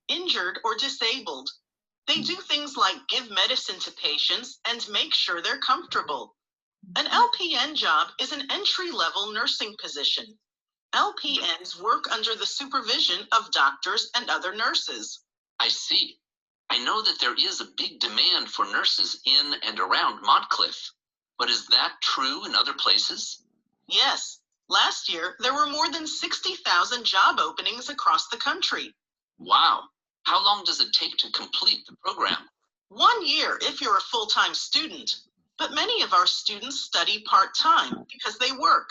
Injured or disabled. They do things like give medicine to patients and make sure they're comfortable. An LPN job is an entry-level nursing position. LPNs work under the supervision of doctors and other nurses. I see. I know that there is a big demand for nurses in and around Montcliff, but is that true in other places? Yes. Last year, there were more than 60,000 job openings across the country. Wow. How long does it take to complete the program? 1 year if you're a full-time student, but many of our students study part-time because they work.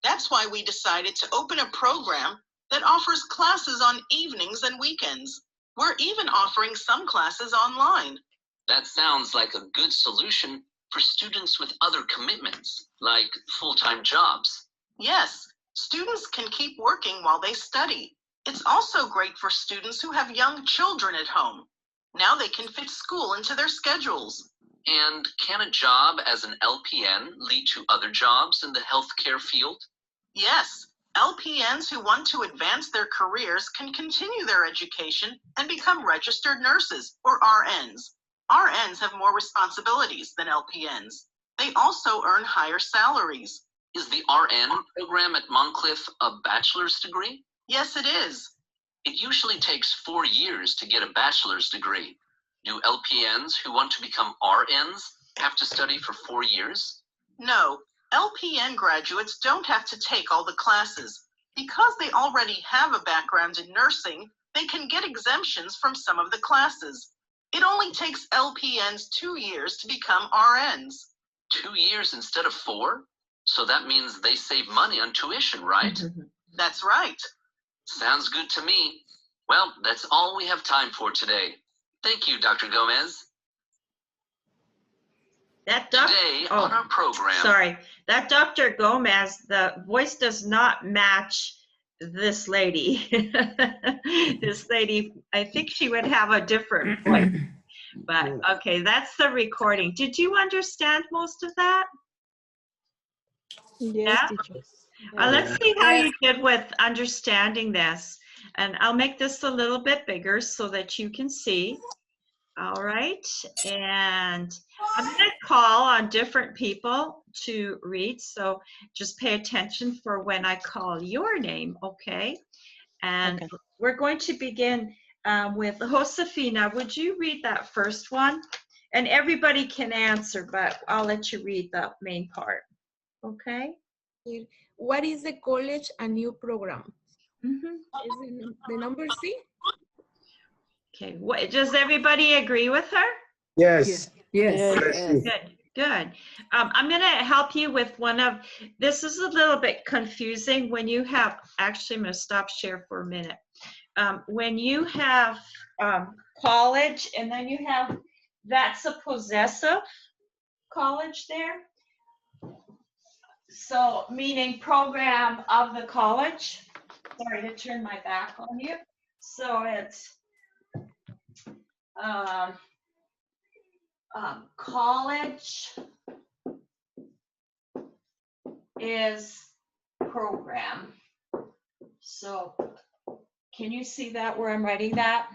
That's why we decided to open a program that offers classes on evenings and weekends. We're even offering some classes online. That sounds like a good solution for students with other commitments, like full-time jobs. Yes, students can keep working while they study. It's also great for students who have young children at home. Now they can fit school into their schedules. And can a job as an LPN lead to other jobs in the healthcare field? Yes, LPNs who want to advance their careers can continue their education and become registered nurses, or RNs. RNs have more responsibilities than LPNs. They also earn higher salaries. Is the RN program at Montcliff a bachelor's degree? Yes, it is. It usually takes 4 years to get a bachelor's degree. Do LPNs who want to become RNs have to study for 4 years? No, LPN graduates don't have to take all the classes. Because they already have a background in nursing, they can get exemptions from some of the classes. It only takes LPNs 2 years to become RNs. 2 years instead of 4? So that means they save money on tuition, right? That's right. Sounds good to me. Well, that's all we have time for today. Thank you, Dr. Gomez. Today on our program... Sorry, that Dr. Gomez, the voice does not match this lady. This lady, I think she would have a different voice. But okay, that's the recording. Did you understand most of that? Yes, Yeah? teacher. Let's see how you did with understanding this. And I'll make this a little bit bigger so that you can see. All right. And I'm going to call on different people to read. So just pay attention for when I call your name, okay? And we're going to begin with Josefina. Would you read that first one? And everybody can answer, but I'll let you read the main part. Okay? What is the college a new program? Mm-hmm. Is it the number C? Okay, does everybody agree with her? Yes. Yes. Good, good. I'm going to help you with one of, this is a little bit confusing when you have, actually I'm going to stop share for a minute. When you have college and then you have, that's a possessive college there. So meaning program of the college. Sorry to turn my back on you. So it's college is program. So can you see that where I'm writing that?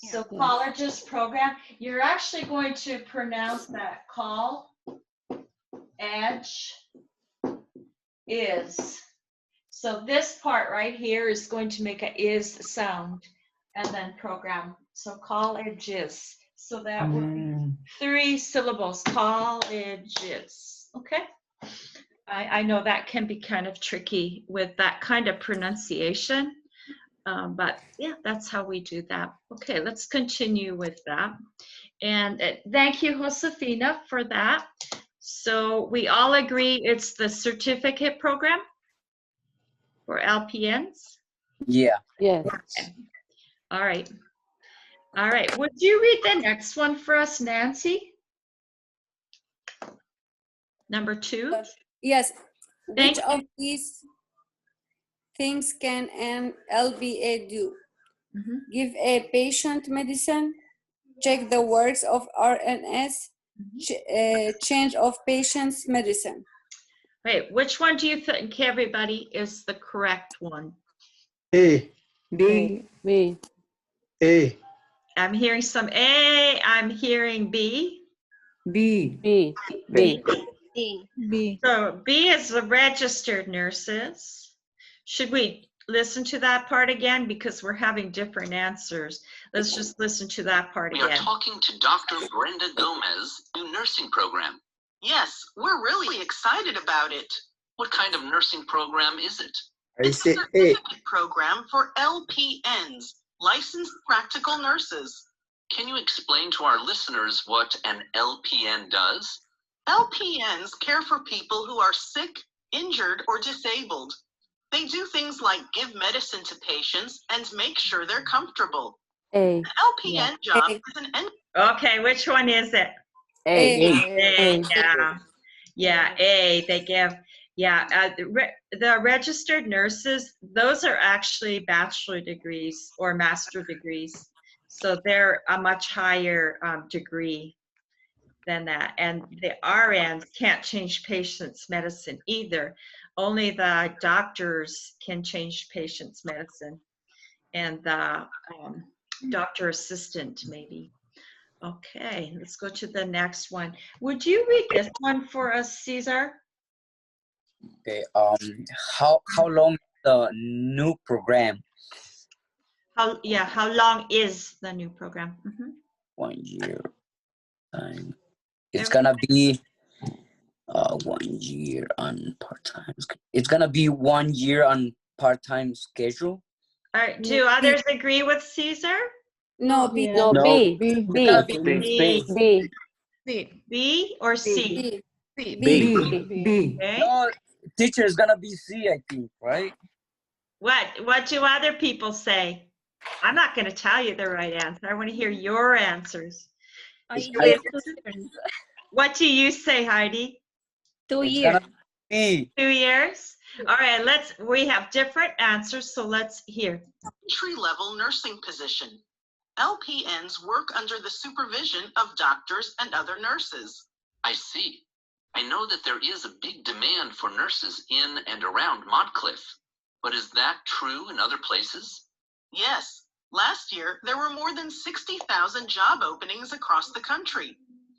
Yeah. So college is program. You're actually going to pronounce that call, edge, is. So this part right here is going to make a is sound and then program. So colleges. So that would be 3 syllables, colleges. Okay. I know that can be kind of tricky with that kind of pronunciation. But yeah, that's how we do that. Okay, let's continue with that. And thank you, Josefina, for that. So we all agree it's the certificate program for LPNs? Yeah. Yes. Okay. All right. All right. Would you read the next one for us, Nancy? Number 2? Yes. Thank Which of these things can an LBA do? Mhm. Give a patient medicine, check the works of RNS, change of patient's medicine. Wait, which one do you think, everybody, is the correct one? A. B. B. A. I'm hearing some A, I'm hearing B. B. B. B. B. So B is the registered nurses. Should we listen to that part again? Because we're having different answers. Let's just listen to that part We are again. talking to Dr. Brenda Gomez, new nursing program. Yes, we're really excited about it. What kind of nursing program is it? I It's a say A. certificate program for LPNs, licensed practical nurses. Can you explain to our listeners what an LPN does? LPNs care for people who are sick, injured, or disabled. They do things like give medicine to patients and make sure they're comfortable. A. An LPN job A. is an entry. Okay, which one is it? A. A, yeah. Yeah, A, they give, yeah, the registered nurses, those are actually bachelor degrees or master degrees. So they're a much higher degree than that. And the RNs can't change patients' medicine either. Only the doctors can change patients' medicine and the doctor assistant maybe. Okay, let's go to the next one. Would you read this one for us, Cesar? Okay. How long the new program? How long is the new program? 1 year. It's gonna be 1 year on part-time. It's gonna be 1 year on part-time schedule. All right, do others agree with Cesar? No, B. No, No. B. It's B. gonna be B. B. C. B or C? C. B. B. Okay. no. Teacher is gonna be C, I think, right? What do other people say? I'm not going to tell you the right answer. I want to hear your answers. What do you say, Heidi? 2 It's years. gonna be 2 years? All right, we have different answers, so let's hear. Entry-level nursing position. LPNs work under the supervision of doctors and other nurses. I see. I know that there is a big demand for nurses in and around Montcliff, but is that true in other places? Yes, last year there were more than 60,000 job openings across the country.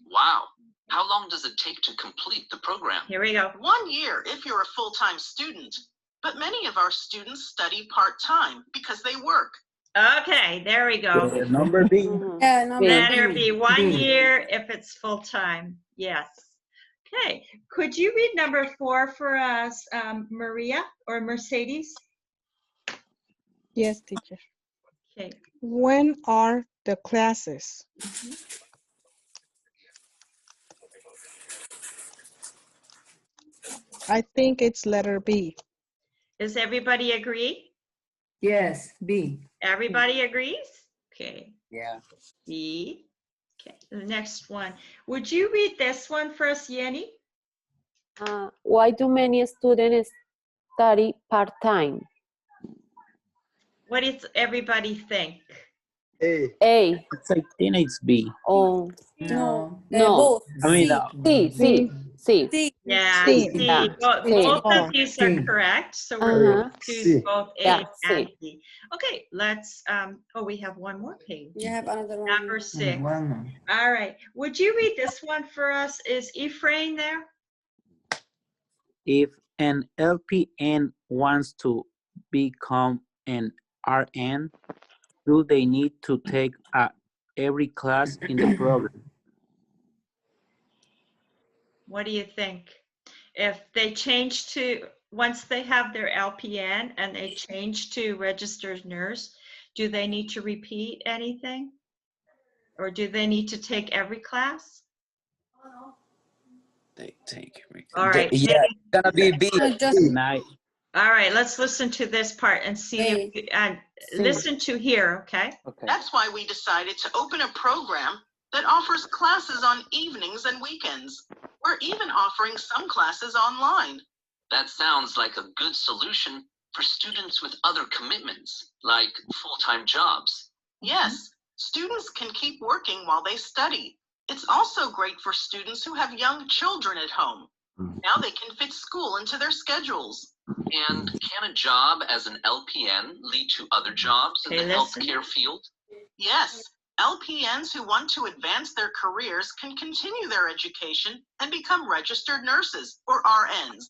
Wow. How long does it take to complete the program? Here we go. 1 year if you're a full-time student, but many of our students study part-time because they work. Okay, there we go. Number B. Yeah, number Better B. be 1 B. year if it's full-time. Yes. Okay, could you read number 4 for us, Maria or Mercedes? Yes, teacher. Okay. When are the classes? I think it's letter B. Does everybody agree? Yes. B. Everybody agrees? Okay. yeah. B. Okay, the next one. Would you read this one for us, Yenny? Why do many students study part-time? What does everybody think? A. A. I think it's B. Oh, No. No. Both. I mean, C. C. C. C. Yeah, C. C. Yeah, Both, C. both of you are C. correct. So we're Uh-huh. choose C. both A Yeah, and C. C. Okay, let's, we have one more page. You have another one. Number 6. All right. Would you read this one for us? Is Ephraim there? if an LPN wants to become an RN, do they need to take every class in the program? What do you think? If they change to, once they have their LPN and they change to registered nurse, do they need to repeat anything? Or do they need to take every class? They take everything. All right. Yeah, it's gonna be B. Just Nice. All right, let's listen to this part and see if, and listen to here, okay? Okay. That's why we decided to open a program that offers classes on evenings and weekends. We're even offering some classes online. That sounds like a good solution for students with other commitments, like full-time jobs. Yes, students can keep working while they study. It's also great for students who have young children at home. Now they can fit school into their schedules. And can a job as an LPN lead to other jobs in Okay, the listen. healthcare field? Yes, LPNs who want to advance their careers can continue their education and become registered nurses or RNs.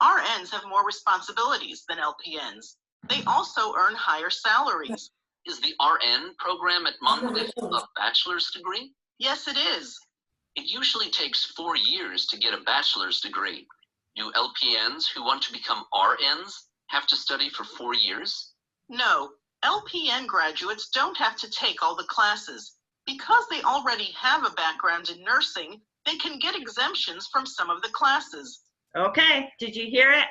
RNs have more responsibilities than LPNs. They also earn higher salaries. Is the RN program at Montclair a bachelor's degree? Yes, it is. It usually takes 4 years to get a bachelor's degree. Do LPNs who want to become RNs have to study for 4 years? No, LPN graduates don't have to take all the classes. Because they already have a background in nursing, they can get exemptions from some of the classes. Okay, did you hear it?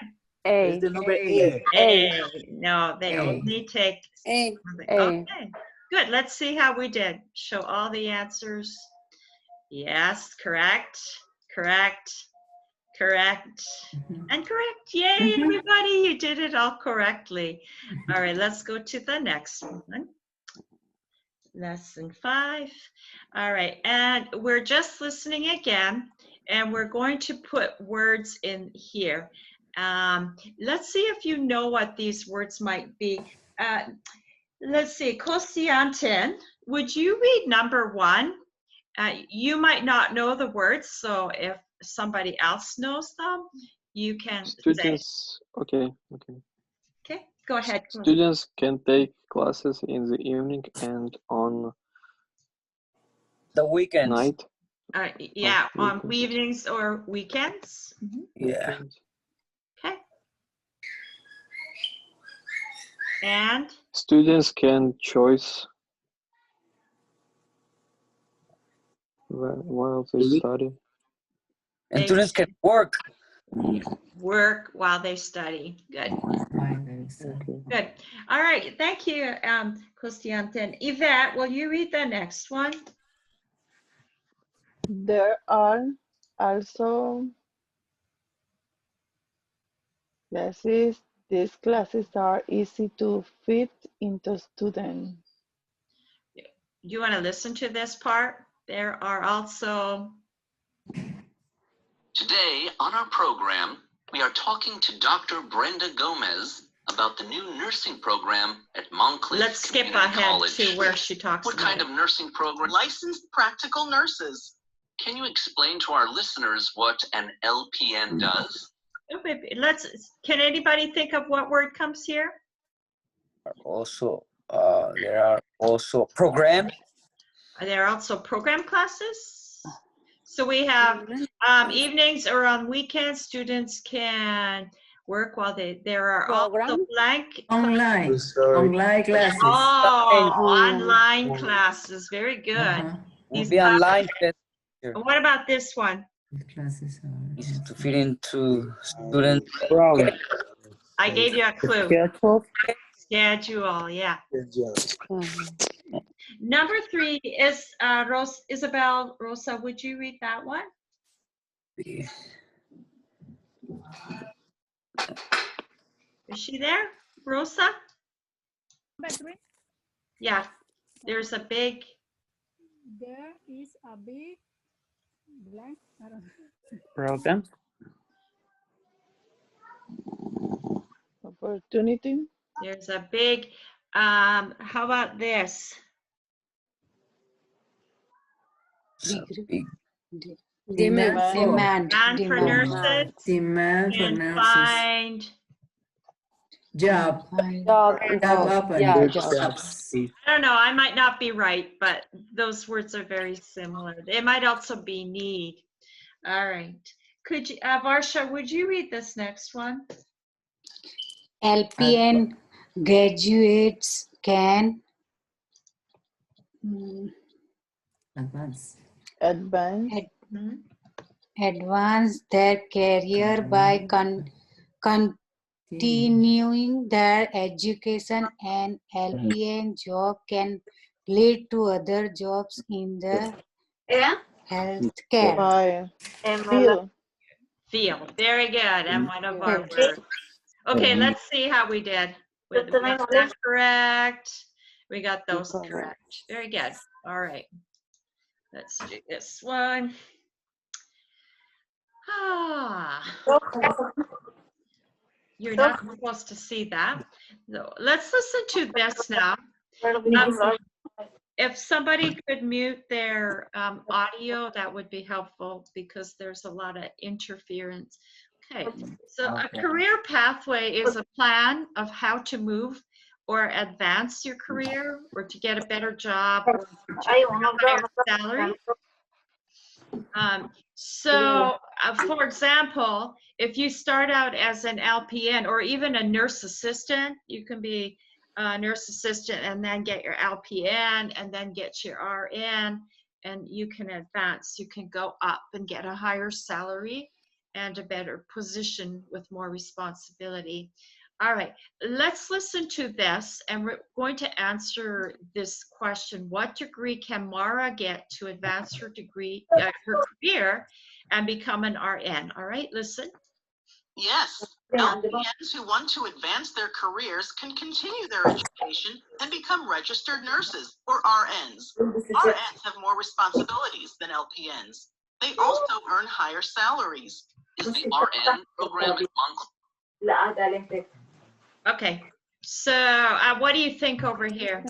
A. The number A. A. No, they A. only take. A. Okay, good. Let's see how we did. Show all the answers. Yes, correct, correct, correct, and correct. Yay, everybody, you did it all correctly. All right, let's go to the next one. Lesson 5. All right, and we're just listening again, and we're going to put words in here. Let's see if you know what these words might be. Let's see, Kosianten, would you read number 1? You might not know the words, so if somebody else knows them, you can say. Students, okay. Okay, go ahead. Students can take classes in the evening and on The weekends. night. Yeah, on weekends. evenings or weekends. Yeah. Okay. And Students can choose while they study. And students can work. work while they study. Good. Good. All right. Thank you, Kostiantin. Yvette, will you read the next one? There are also classes. These classes are easy to fit into students. You want to listen to this part? There are also. Today on our program, we are talking to Dr. Brenda Gomez about the new nursing program at Montclair Let's skip Community ahead College. to where she talks What about kind it. of nursing program? Licensed practical nurses. Can you explain to our listeners what an LPN does? Can anybody think of what word comes here? Also, there are also programs. There are also program classes. So we have evenings or on weekends, students can work while there are also blank. Online. Sorry. Online classes. Oh, online classes. Very good. Will be online. What about this one? Classes are Easy to fit into students. I gave you a clue. Schedule. Schedule, yeah. Number 3 is Isabel Rosa. Would you read that one? Is she there, Rosa? Yeah, there's a big. There is a big blank. I don't know. Program. Opportunity. There's a big. How about this? Demand for nurses. Demand for Can nurses. find. Job. Job. Yeah, I jobs. don't know, I might not be right, but those words are very similar. It might also be need. All right. Could you, Varsha, would you read this next one? LPN graduates can Advance. advance their career by continuing their education. An LPN job can lead to other jobs in the healthcare. Feel. Feel. Very good. And one of our Okay. words. Okay, let's see how we did. We got that correct. We got those correct. Very good. All right. Let's do this one. You're not supposed to see that. So let's listen to this now. If somebody could mute their audio, that would be helpful because there's a lot of interference. Okay, so a career pathway is a plan of how to move or advance your career or to get a better job or to get a higher salary. For example, if you start out as an LPN or even a nurse assistant, you can be a nurse assistant and then get your LPN and then get your RN, and you can advance. You can go up and get a higher salary and a better position with more responsibility. All right, let's listen to this, and we're going to answer this question. What degree can Mara get to advance her degree, her career and become an RN? All right, listen. Yes, LPNs who want to advance their careers can continue their education and become registered nurses or RNs. RNs have more responsibilities than LPNs. They also earn higher salaries. Is the RN program in Montclair? Okay, so what do you think over here?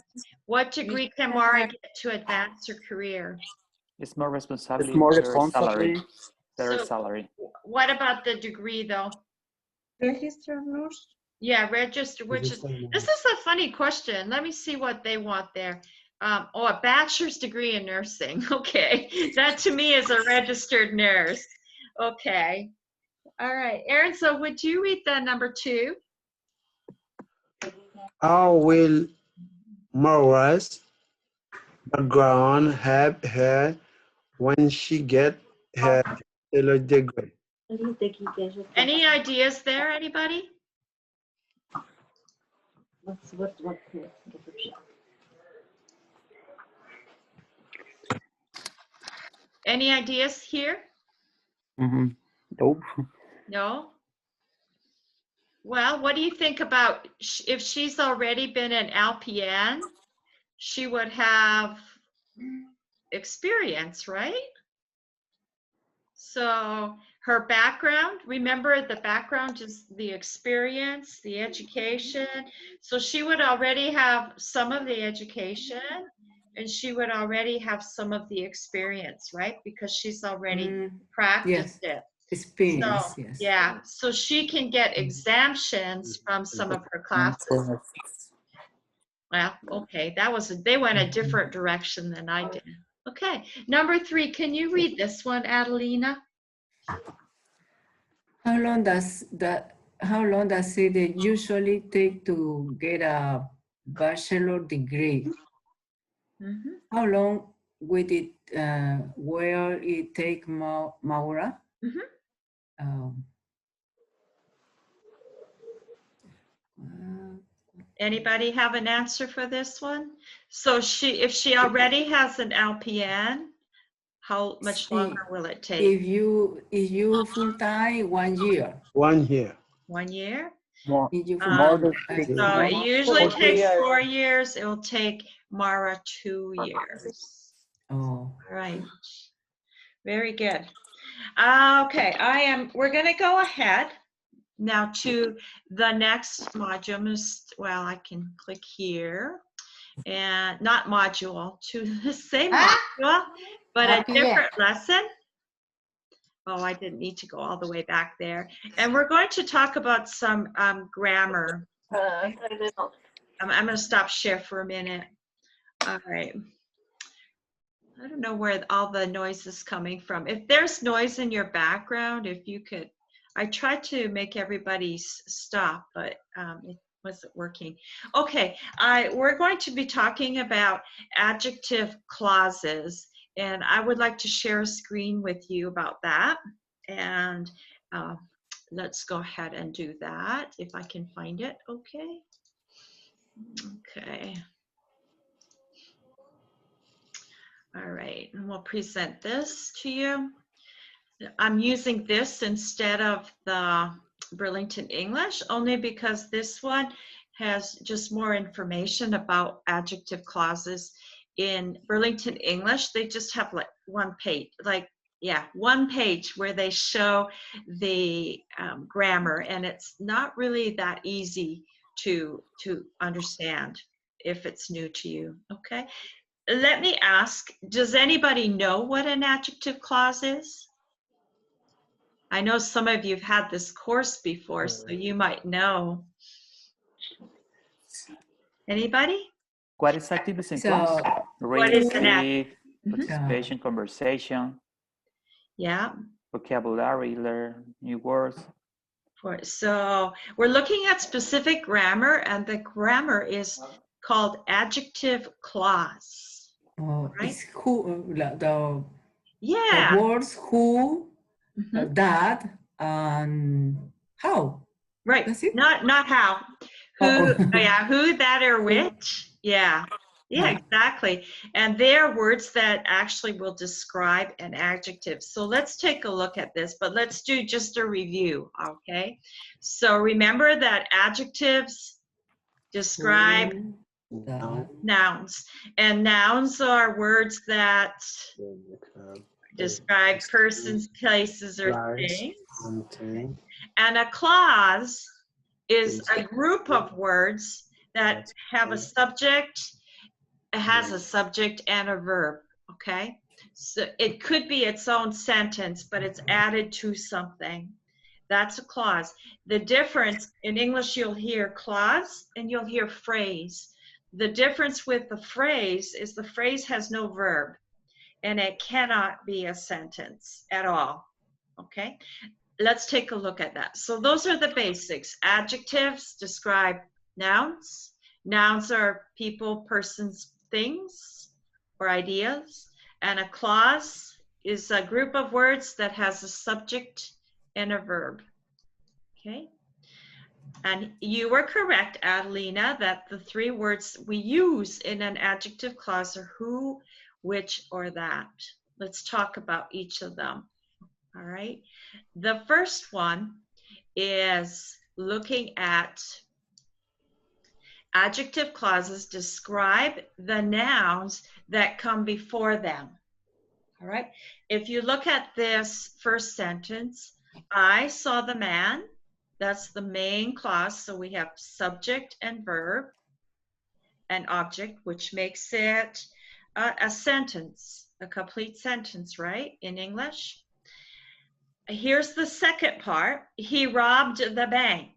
What degree can Mara get to advance her career? It's more responsibility. It's more better salary. responsibility. Better So- salary. What about the degree though? Registered nurse. Yeah, register, which is, this is a funny question. Let me see what they want there. A bachelor's degree in nursing. Okay, that to me is a registered nurse. Okay, all right. Erin, so would you read the number 2? How will Mara's background help her when she get her bachelor's degree? Any ideas there, anybody? Any ideas here? Nope. No? Well, what do you think about if she's already been an LPN, she would have experience, right? So her background, remember the background is the experience, the education. So she would already have some of the education and she would already have some of the experience, right? Because she's already practiced it. Experience, So, yes. yeah, so she can get exemptions from some of her classes. Well, okay, they went a different direction than I did. Okay, number 3, can you read this one, Adelina? How long does it usually take to get a bachelor degree? How long will it take Maura? Anybody have an answer for this one? So if she already has an LPN, how much longer will it take? If you full time, 1 year. 1 year. 1 year? More So it usually 4 takes years. 4 years. It will take Mara 2 years. Oh. All right. Very good. Okay, we're going to go ahead now to the next module. Well, I can click here and not module, to the same module, but a different lesson. Oh, I didn't need to go all the way back there. And we're going to talk about some grammar. I'm going to stop share for a minute. All right. I don't know where all the noise is coming from. If there's noise in your background, if you could, I tried to make everybody stop, but it wasn't working. Okay, we're going to be talking about adjective clauses, and I would like to share a screen with you about that. And let's go ahead and do that if I can find it. Okay. Okay. All right, and we'll present this to you. I'm using this instead of the Burlington English only because this one has just more information about adjective clauses. In Burlington English, they just have like one page, one page where they show the grammar, and it's not really that easy to understand if it's new to you, okay? Let me ask, does anybody know what an adjective clause is? I know some of you have had this course before, so you might know. Anybody? What exactly is in So, class? What Read, is an speak, Mhm. participation, conversation, Yeah. vocabulary, learn new words. So we're looking at specific grammar, and the grammar is called adjective clause. Right? it's who, the Yeah. words who, Mhm. that, and how. Right. That's it? Not how. Who, Oh. yeah, who, that, or which. Yeah. Yeah, exactly. And they're words that actually will describe an adjective. So let's take a look at this, but let's do just a review, okay? So remember that adjectives describe nouns, and nouns are words that describe persons, places, or things. And a clause is a group of words that have a subject, it has a subject and a verb, okay? So it could be its own sentence, but it's added to something. That's a clause. The difference, in English you'll hear clause and you'll hear phrase. The difference with the phrase is the phrase has no verb and it cannot be a sentence at all, okay? Let's take a look at that. So those are the basics. Adjectives describe nouns. Nouns are people, persons, things, or ideas. And a clause is a group of words that has a subject and a verb. Okay? And you were correct, Adelina, that the three words we use in an adjective clause are who, which, or that. Let's talk about each of them. All right? The first one is looking at adjective clauses describe the nouns that come before them. All right. If you look at this first sentence, I saw the man. That's the main clause. So we have subject and verb and object, which makes it a sentence, a complete sentence, right, in English. Here's the second part. He robbed the bank.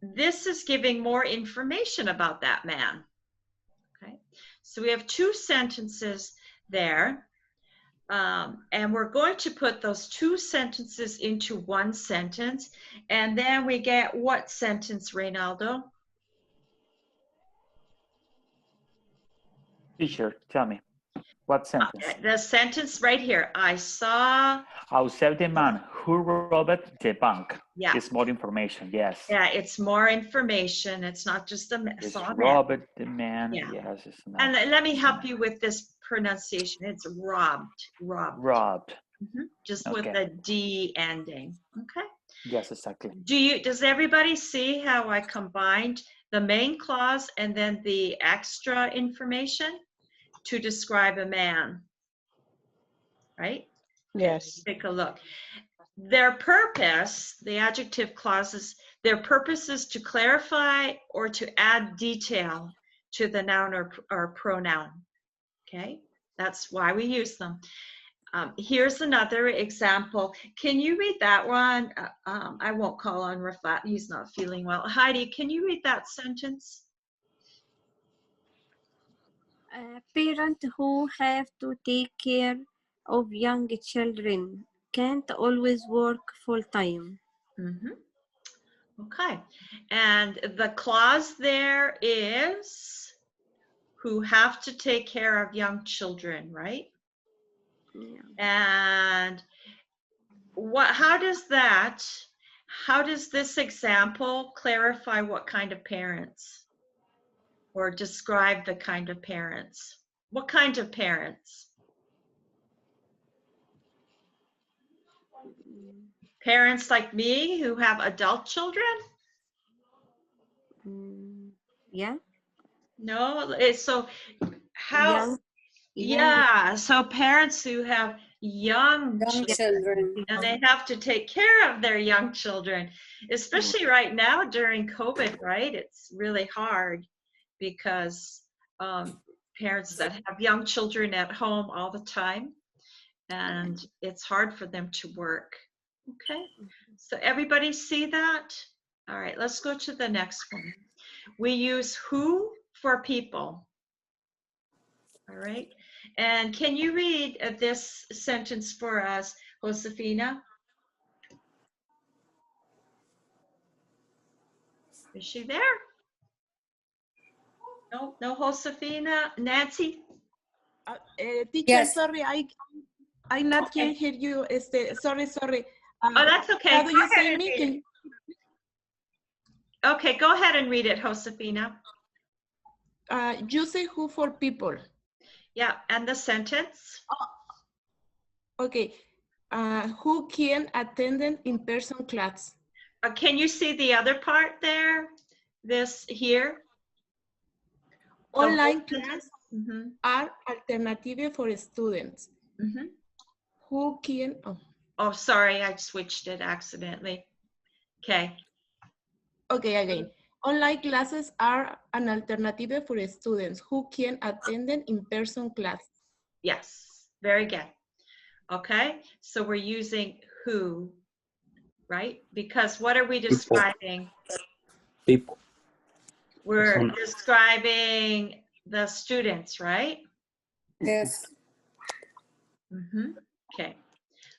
This is giving more information about that man. Okay, so we have two sentences there, and we're going to put those two sentences into one sentence, and then we get what sentence, Reynaldo? Teacher, tell me, what sentence? The sentence right here. I saw. I observed the man who robbed the bank. Yeah. It's more information, yes. Yeah, it's more information. It's not just a man. It's robbed the man, Yeah. yes. It's not. And let me help you with this pronunciation. It's robbed. Robbed. Just with the D ending. Okay. Yes, exactly. Does everybody see how I combined the main clause and then the extra information to describe a man? Right? Yes. Take a look. Their purpose, the adjective clauses, their purpose is to clarify or to add detail to the noun or pronoun. Okay, that's why we use them. Here's another example. Can you read that one? I won't call on Rafat. He's not feeling well. Heidi, can you read that sentence? Parents who have to take care of young children can't always work full-time. Okay, and the clause there is who have to take care of young children, right? Yeah. And how does this example clarify what kind of parents or describe the kind of parents? What kind of parents? Parents like me who have adult children? Yeah. No, so how? Young. Yeah, so parents who have young Young children. and they have to take care of their young children, especially right now during COVID, right? It's really hard because parents that have young children at home all the time, and it's hard for them to work. Okay, so everybody see that? All right, let's go to the next one. We use who for people. All right, and can you read this sentence for us, Josefina? Is she there? No, no, Josefina. Nancy? Teacher, Yes. sorry, I not can hear you. Sorry. Oh, that's okay. How do Go you ahead say and me? read it. Okay, go ahead and read it, Josefina. You say who for people. Yeah, and the sentence? Okay. Who can attend an in-person class? Can you see the other part there? This here? Online class Mm-hmm. are alternative for students. Mm-hmm. Who can, Oh, sorry, I switched it accidentally. Okay. Okay, again. Online classes are an alternative for students who can attend an in-person class. Yes, very good. Okay, so we're using who, right? Because what are we describing? People. We're Persona. describing the students, right? Yes. Mm-hmm. Okay,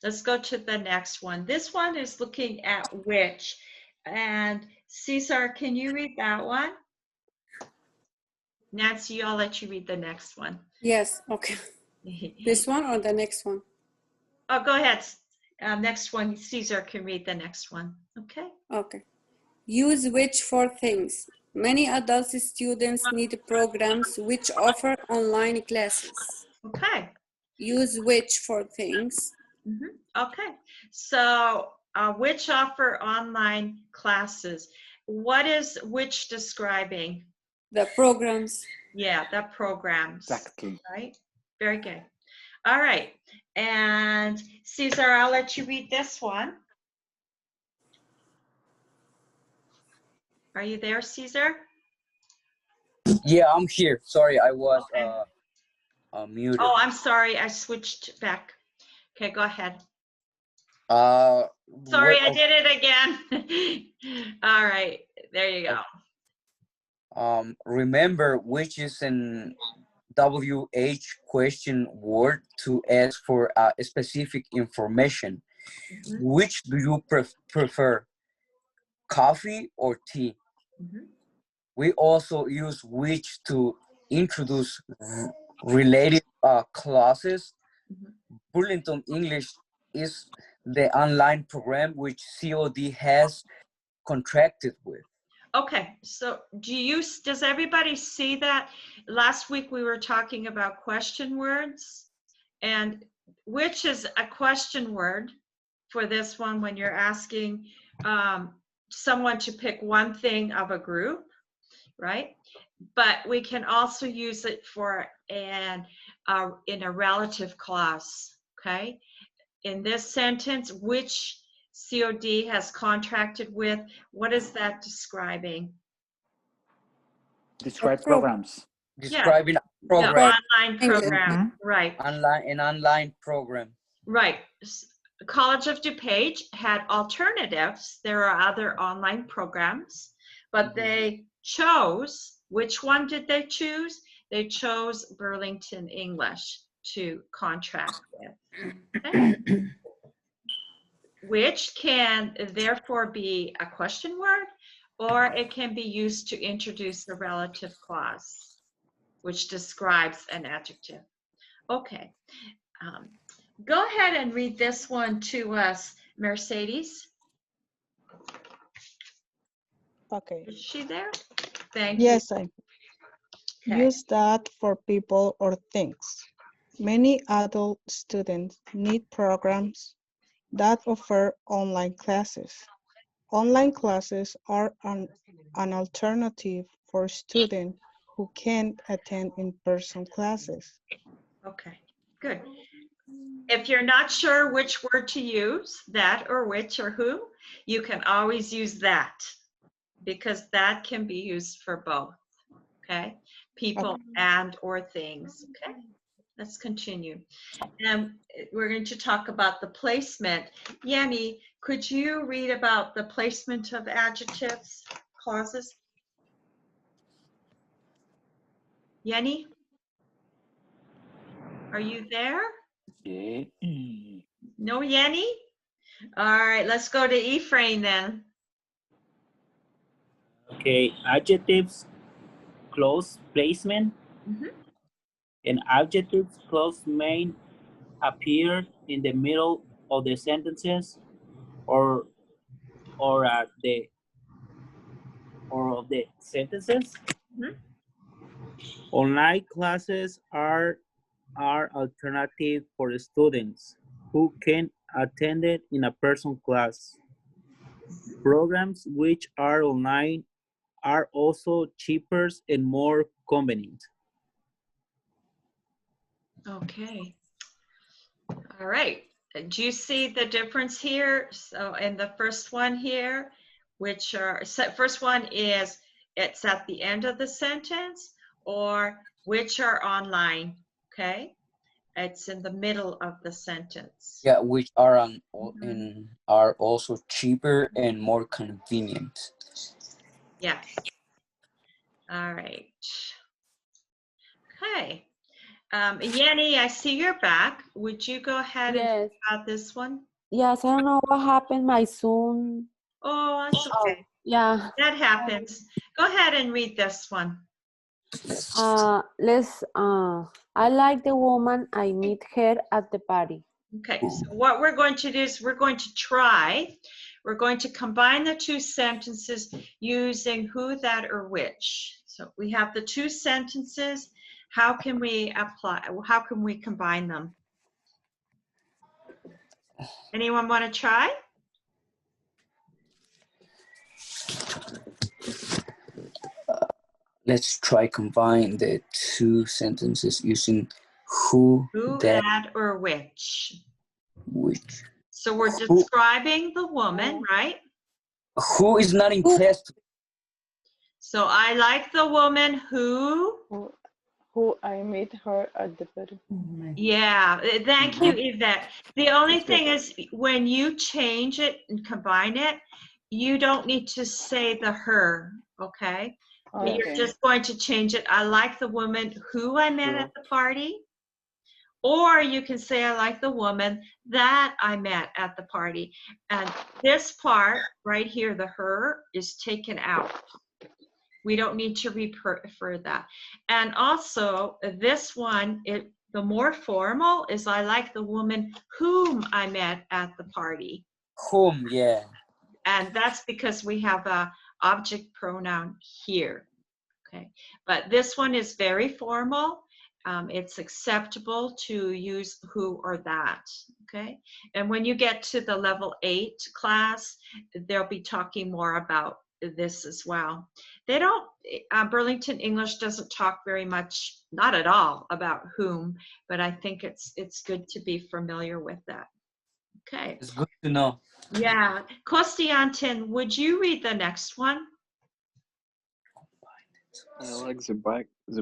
let's go to the next one. This one is looking at which. And Cesar, can you read that one? Nancy, I'll let you read the next one. Yes. Okay. This one or the next one? Oh, go ahead. Next one, Cesar can read the next one. Okay. Okay. Use which for things. Many adult students need programs which offer online classes. Okay. Use which for things. Mm-hmm. Okay. So which offer online classes. What is which describing? The programs. Yeah, the programs. Exactly. Right. Very good. All right. And Cesar, I'll let you read this one. Are you there, Cesar? Yeah, I'm here. Sorry, I was muted. Oh, I'm sorry. I switched back. Okay, go ahead. Sorry, I did it again. All right, there you go. Remember, which is an WH question word to ask for specific information. Mm-hmm. Which do you prefer, coffee or tea? Mm-hmm. We also use which to introduce related classes. Mm-hmm. Burlington English is the online program which COD has contracted with. Okay, so does everybody see that? Last week we were talking about question words, and which is a question word for this one when you're asking someone to pick one thing of a group, right? But we can also use it for in a relative clause, okay? In this sentence, which COD has contracted with, what is that describing? Describe programs. Describing a program. The online program, right. An online program. Right. College of DuPage had alternatives. There are other online programs, but they chose, which one did they choose? They chose Burlington English to contract with. Okay. Which can therefore be a question word, or it can be used to introduce a relative clause, which describes an adjective. Okay. Go ahead and read this one to us, Mercedes. Okay. Is she there? Thank you. Yes, Okay. Use that for people or things. Many adult students need programs that offer online classes. Online classes are an alternative for students who can't attend in-person classes. Okay, good. If you're not sure which word to use, that or which or who, you can always use that because that can be used for both, okay? People and or things, okay? Let's continue. And we're going to talk about the placement. Yanni, could you read about the placement of adjectives, clauses? Yanni? Are you there? Yeah. No, Yanni? All right, let's go to Ephraim then. Okay, adjectives, clause placement. An adjective's clause may appear in the middle of the sentences or of the sentences. Online classes are alternative for the students who can attend it in a person class. Programs which are online are also cheaper and more convenient. Okay. All right. Do you see the difference here? So in the first one here, which are, first one is it's at the end of the sentence, or which are online, okay? It's in the middle of the sentence. Yeah, which are are also cheaper and more convenient. Yes. All right. Okay. Yanni, I see you're back. Would you go ahead and Yes. talk about this one? Yes, I don't know what happened. My Zoom. Oh, that's okay. Yeah. That happens. Go ahead and read this one. I like the woman. I meet her at the party. Okay, so what we're going to do is we're going to combine the two sentences using who, that, or which. So we have the two sentences. How can we combine them? Anyone want to try? Let's try combine the two sentences using who, that, or which. Which. So we're describing the woman, right? Who is not in class? So I like the woman who I meet her at the party. Yeah, thank you, Yvette. The only thing is when you change it and combine it, you don't need to say the her, okay? Okay. You're just going to change it. I like the woman who I met at the party. Or you can say, I like the woman that I met at the party. And this part right here, the her, is taken out. We don't need to refer that. And also this one, the more formal is I like the woman whom I met at the party. Whom, yeah. And that's because we have a object pronoun here. Okay, but this one is very formal. It's acceptable to use who or that, okay? And when you get to the level 8 class, they'll be talking more about this as well. They don't, Burlington English doesn't talk very much, not at all, about whom, but I think it's good to be familiar with that. Okay. It's good to know. Yeah. Kostiantin, would you read the next one? I like the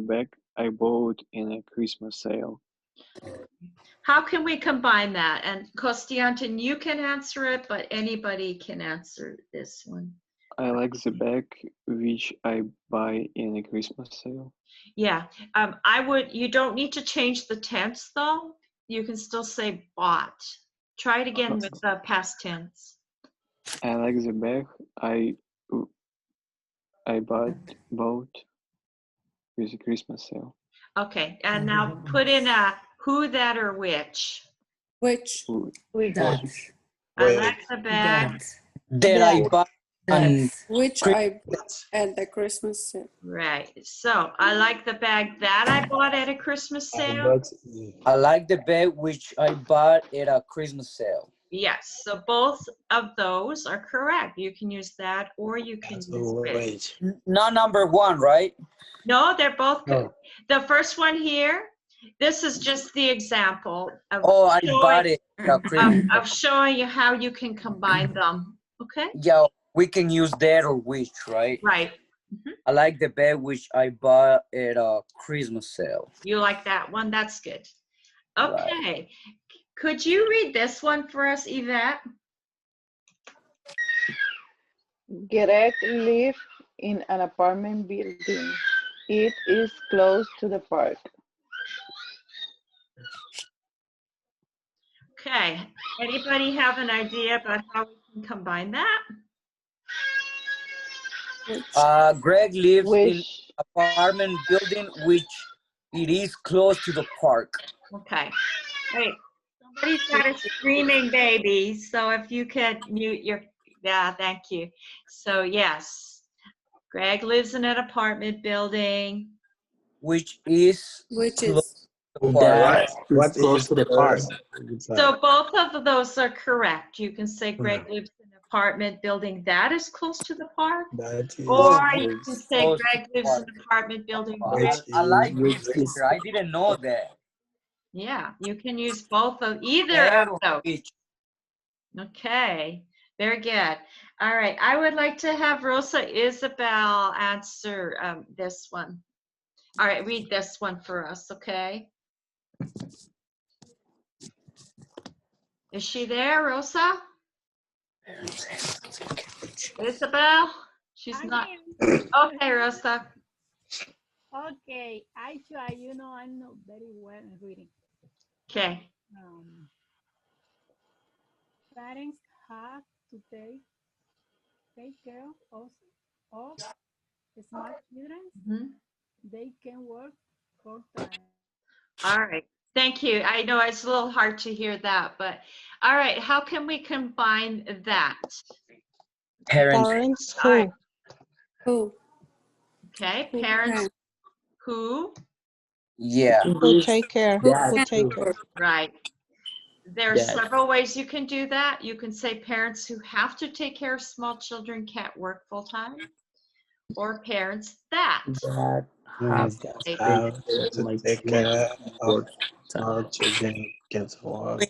bag I bought in a Christmas sale. How can we combine that? And Kostiantin, you can answer it, but anybody can answer this one. I like the bag which I buy in a Christmas sale. Yeah, you don't need to change the tense though. You can still say bought. Try it again with the past tense. I like the bag I bought with a Christmas sale. Okay, and now put in a who, that, or which. Which? I like the bag That I buy And Which I bought at the Christmas sale. Right. So I like the bag that I bought at a Christmas sale. But I like the bag which I bought at a Christmas sale. Yes. So both of those are correct. You can use that or you can use which. wait. Not number one, right? No, they're both good. No. The first one here, this is just the example of, Oh, I bought it at a of, Christmas. of showing you how you can combine them. Okay? Yeah, we can use that or which, right? Right. I like the bag which I bought at a Christmas sale. You like that one? That's good. Okay. Could you read this one for us, Yvette? Greg lives in an apartment building. It is close to the park. Okay. Anybody have an idea about how we can combine that? Greg lives in Which, apartment building which it is close to the park. Okay. Wait. Somebody's got a screaming baby, so if you could mute your, yeah, thank you. So yes, Greg lives in an apartment building. Which is Which close is to the park. What close is to the park. So both of those are correct. You can say Greg lives in an apartment building that is close to the park, That is or you can say close to Greg the lives in park. an apartment building Which with, I like which this is- picture. I didn't know that. yeah, you can use both of either That of or those. which. Okay, very good. All right, I would like to have Rosa Isabel answer this one. All right, read this one for us, okay? Is she there, Rosa? Isabel? She's not. Okay, Rosa. Okay, actually, you know, I'm not very well in reading. Okay. Parents have to take care of smart children. Mhm. They can work full-time. All right, thank you. I know it's a little hard to hear that, but all right, how can we combine that? Parents. Parents All right. who? Okay, Who parents can? who? Yeah. Who take care? Yeah, Who can take care? work? Right. There are Yes. several ways you can do that. You can say parents who have to take care of small children can't work full-time, or parents that. That have to take How care of to my take children care of work small time. children gets work.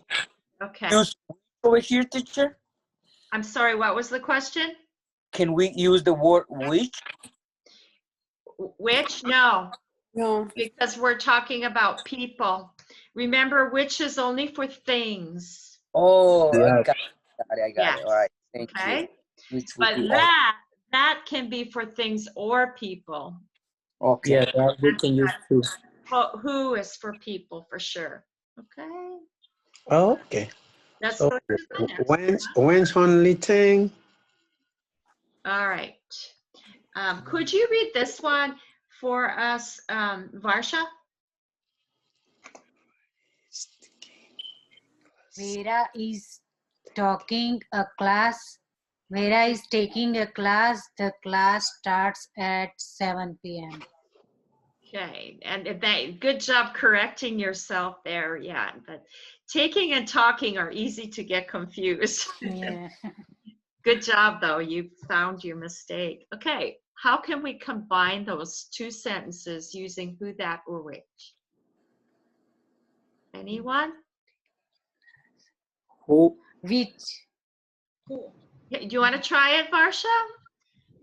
Okay. Use over here, teacher? I'm sorry, what was the question? Can we use the word which? Which? No, No. because we're talking about people. Remember, which is only for things. Oh, I Yeah. got it. I got Yes. it. All right. Thank Okay. you. Which would But be that can be for things or people. okay. Yeah, that we can use too. Well, who is for people for sure. Okay. Okay. Let's So go to the next. when's only thing? All right. Could you read this one for us, Varsha? Vera is taking a class. Vera is taking a class. The class starts at 7 p.m. Okay, and good job correcting yourself there. Yeah, but taking and talking are easy to get confused. Yeah. Good job, though. You found your mistake. Okay, how can we combine those two sentences using who, that, or which? Anyone? Who? Which? Yeah, do you want to try it, Varsha?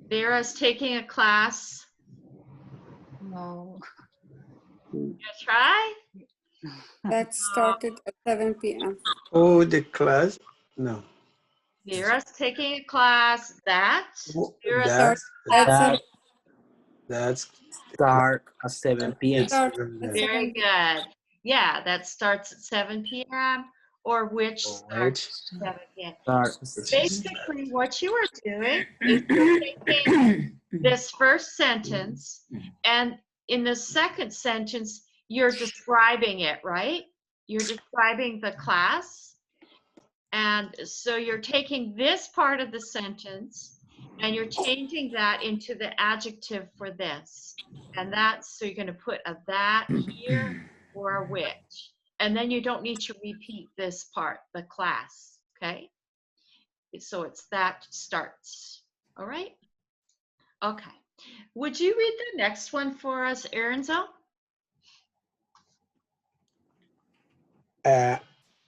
Vera's taking a class. No. You gonna try? That started at 7 p.m. Oh, the class? No. Vera's taking a class that. Vera's That's Start at 7 p.m. very good. Yeah, that starts at 7 p.m. or which starts at 7 p.m. Basically, what you are doing is you're taking this first sentence, and in the second sentence, you're describing it, right? You're describing the class. And so you're taking this part of the sentence And you're changing that into the adjective for this. And that's, so you're going to put a that here or a which. And then you don't need to repeat this part, the class, okay? So it's that starts, all right? Okay. Would you read the next one for us, Arenzo?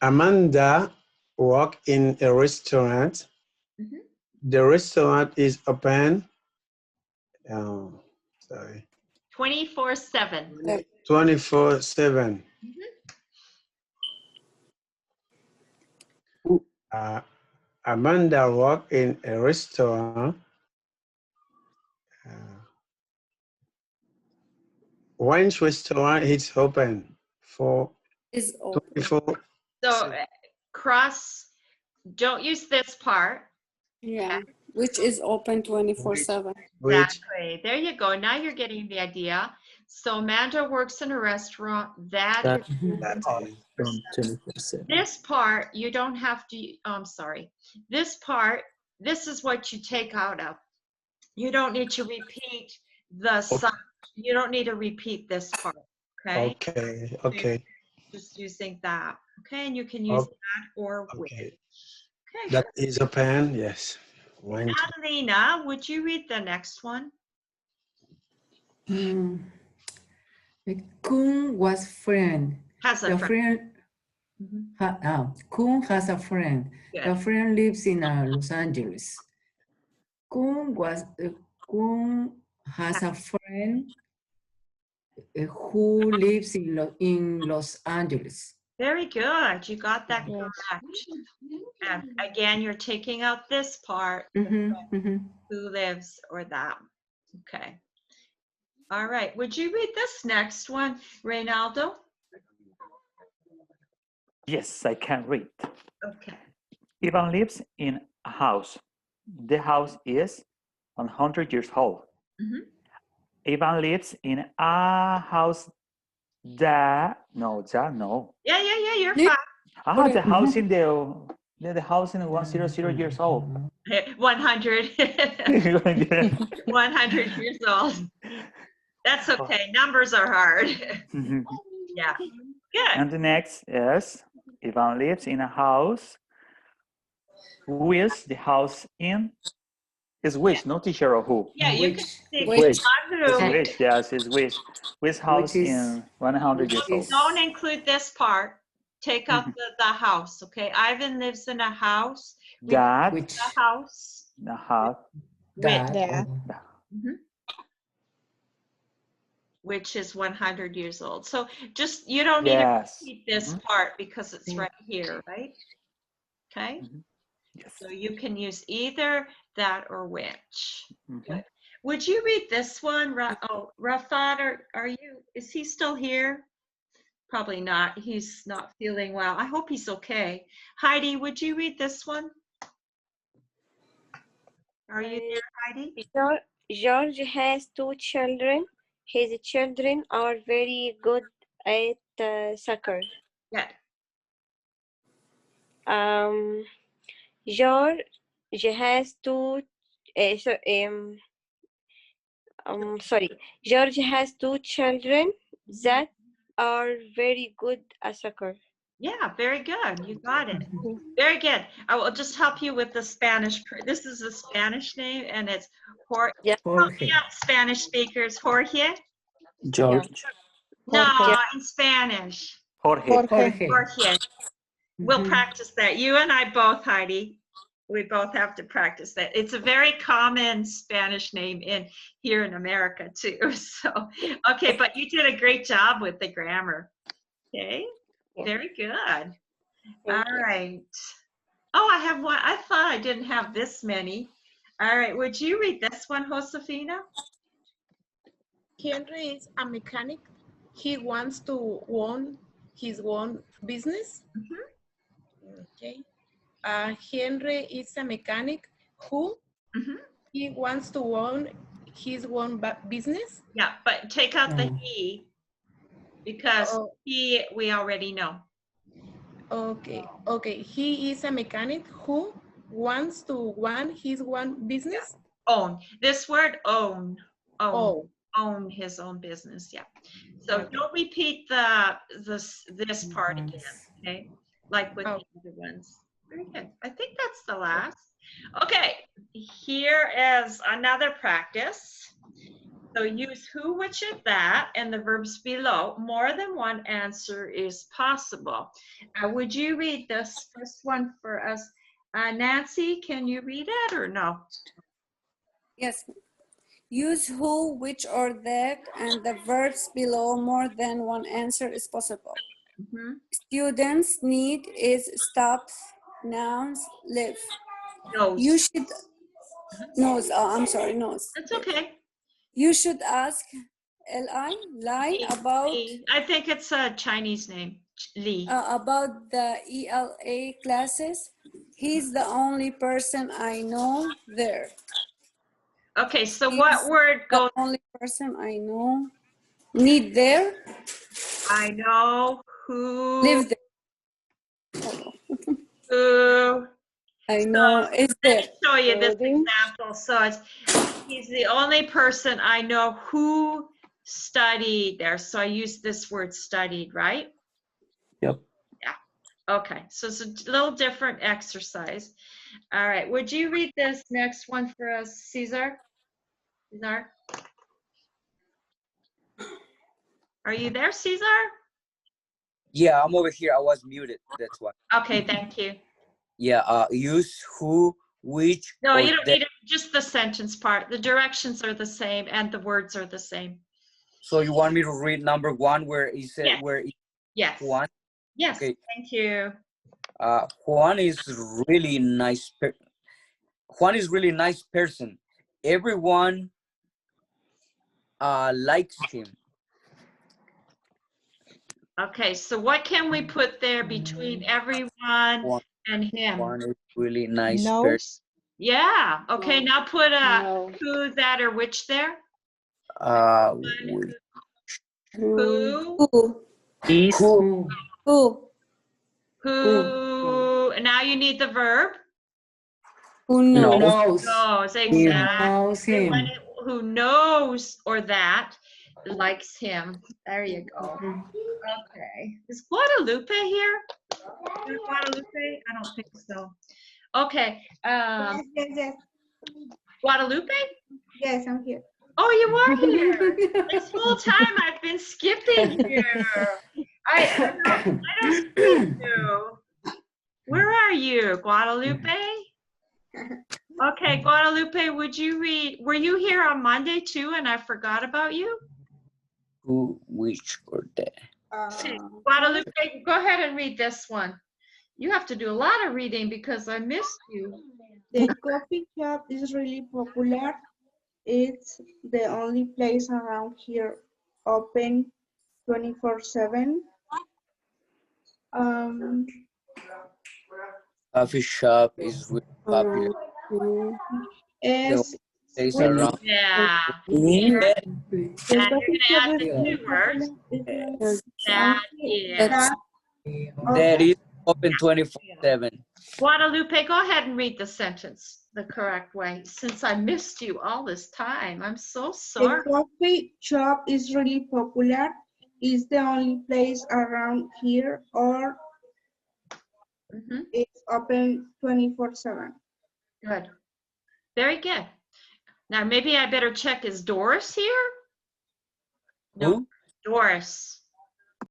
Amanda work in a restaurant. The restaurant is open. Sorry. 24/7. 24/7. Amanda work in a restaurant. When's restaurant is open for Is open. 24? So cross, don't use this part. Yeah, which is open 24/7. Exactly. There you go. Now you're getting the idea. So Amanda works in a restaurant. That is this part, you don't have to, I'm sorry. This part, this is what you take out of. You don't need to repeat the sum. You don't need to repeat this part, okay? Okay, okay. Just using that, okay? And you can use that or which. Okay. Okay. That is open, yes. Adelina, would you read the next one? Kun was friend. Has a friend. Kun has a friend. Good. The friend lives in Los Angeles. Kun has a friend who lives in Los Angeles. Very good. You got that correct. And again, you're taking out this part, who lives or that. Okay. All right. Would you read this next one, Reynaldo? Yes, I can read. Okay. Ivan lives in a house. The house is 100 years old. Ivan lives in a house that, no. Yeah, you're fine. The house in the house in 100 years old. 100. 100 years old. That's okay. Numbers are hard. Yeah. Good. And the next is Ivan lives in a house. Who is the house in? Is which, not teacher or who? Yeah, you can see Which. It's which, yes, it's which. Which house Which is- in 100 years old? Don't include this part. Take out the house, okay? Ivan lives in a house. That. The house. The house. Which is 100 years old. So just, you don't need to repeat this part because it's right here, right? Okay? Yes. So you can use either that or which. Good. Would you read this one? Rafat, is he still here? Probably not. He's not feeling well. I hope he's okay. Heidi, would you read this one? Are you there, Heidi? George has 2 children. His children are very good at soccer. Yeah. George has George has 2 children that are very good at soccer. Yeah, very good. You got it. Very good. I will just help you with the Spanish. This is a Spanish name, and it's Jorge. Help me out, Spanish speakers. Jorge? George. No, in Spanish. Jorge. We'll practice that. You and I both, Heidi. We both have to practice that. It's a very common Spanish name here in America too. So, okay, but you did a great job with the grammar. Okay, very good. All right. Oh, I have one. I thought I didn't have this many. All right, would you read this one, Josefina? Henry is a mechanic. He wants to own his own business. Okay. Henry is a mechanic who he wants to own his own business. Yeah, but take out the he because he we already know. Okay. Okay. He is a mechanic who wants to own his own business. Own. This word own. Oh. Own his own business. Yeah. So don't repeat this part again. Okay. Like with the other ones. Very good. I think that's the last. Okay. Here is another practice. So use who, which, and that, and the verbs below. More than one answer is possible. Would you read this first one for us? Nancy, can you read it or no? Yes. Use who, which, or that, and the verbs below. More than one answer is possible. Students need is stops, nouns, live. Knows. You should knows. Oh, I'm sorry, knows. That's okay. You should ask Lie about. I think it's a Chinese name. Li. About the ELA classes. He's the only person I know there. Okay, so what word goes? The only person I know. Need there. I know who. Live there. Who. I know is there. Let me show you this example. So he's the only person I know who studied there. So I use this word studied, right? Yep. Yeah. Okay, so it's a little different exercise. All right, would you read this next one for us, Cesar? Cesar? Are you there, Cesar? Yeah, I'm over here. I was muted. That's why. Okay, thank you. Yeah. Use who, which. No, you don't need it. Just the sentence part. The directions are the same and the words are the same. So you want me to read number one where it said Yes. Juan? Yes. Okay. Thank you. Juan is really nice. Juan is really nice person. Everyone likes him. Okay, so what can we put there between everyone and him? Juan is really nice person. Yeah. Okay, now put who, that, or which there. Who. Is who. Who. Now you need the verb. Who knows? Knows, exactly. Knows him. Who knows or that likes him. There you go. Okay. Is Guadalupe here? Is Guadalupe? I don't think so. Okay. Yes. Guadalupe? Yes, I'm here. Oh, you are here. This whole time I've been skipping you. I don't see you. Where are you, Guadalupe? Okay, Guadalupe, would you read? Were you here on Monday too and I forgot about you? Who, which, or that. Guadalupe, go ahead and read this one. You have to do a lot of reading because I missed you. The coffee shop is really popular. It's the only place around here open 24/7. Coffee shop is really popular. Yes. Place around. Yeah. Yeah. And you're going to add the two words. That is open 24/7. Guadalupe, go ahead and read the sentence the correct way since I missed you all this time. I'm so sorry. The coffee shop is really popular. It's the only place around here or it's open 24/7. Good. Very good. Now maybe I better check, is Doris here? No. Doris.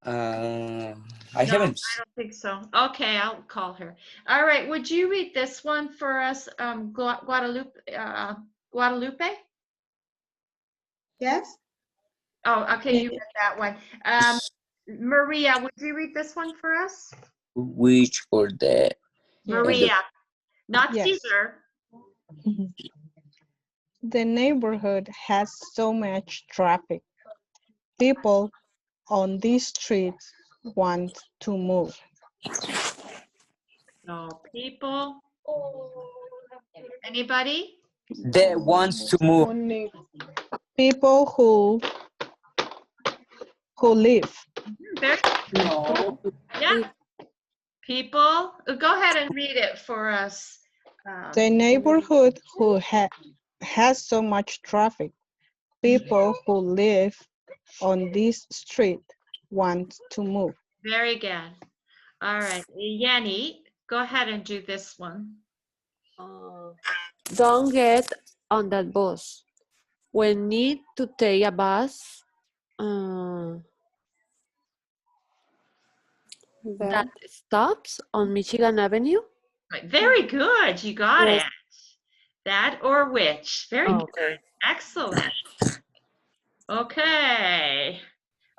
I No, haven't. I don't think so. Okay, I'll call her. All right, would you read this one for us, Guadalupe? Guadalupe? Yes. Oh, okay, you read that one. Maria, would you read this one for us? Which or that. Maria, not Yes. Caesar. The neighborhood has so much traffic. People on this street want to move. No, people. Anybody? That wants to move. People who live. No. Yeah. People. Go ahead and read it for us. The neighborhood has so much traffic. People who live on this street want to move. Very good. All right, Yanni, go ahead and do this one. Don't get on that bus. We need to take a bus that stops on Michigan Avenue. Right, very good. You got Yes. it. That or which. Very Okay. good. Excellent. Okay.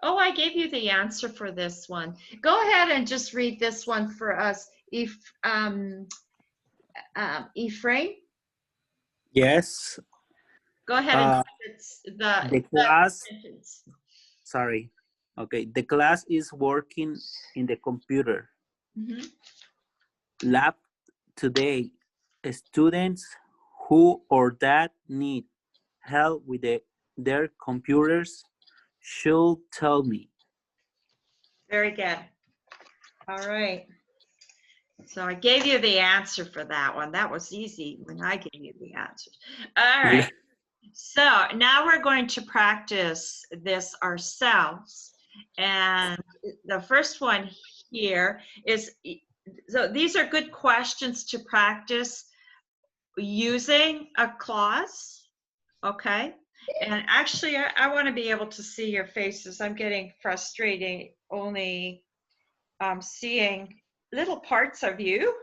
Oh, I gave you the answer for this one. Go ahead and just read this one for us, Ephraim. Yes. Go ahead and it's The class. sentence. Sorry. Okay. The class is working in the computer Mhm. lab today. Students who or that need help with their computers should tell me. Very good. All right. So I gave you the answer for that one. That was easy when I gave you the answer. All right. So now we're going to practice this ourselves. And the first one here is, so these are good questions to practice using a clause, okay? And actually, I want to be able to see your faces. I'm getting frustrated only seeing little parts of you.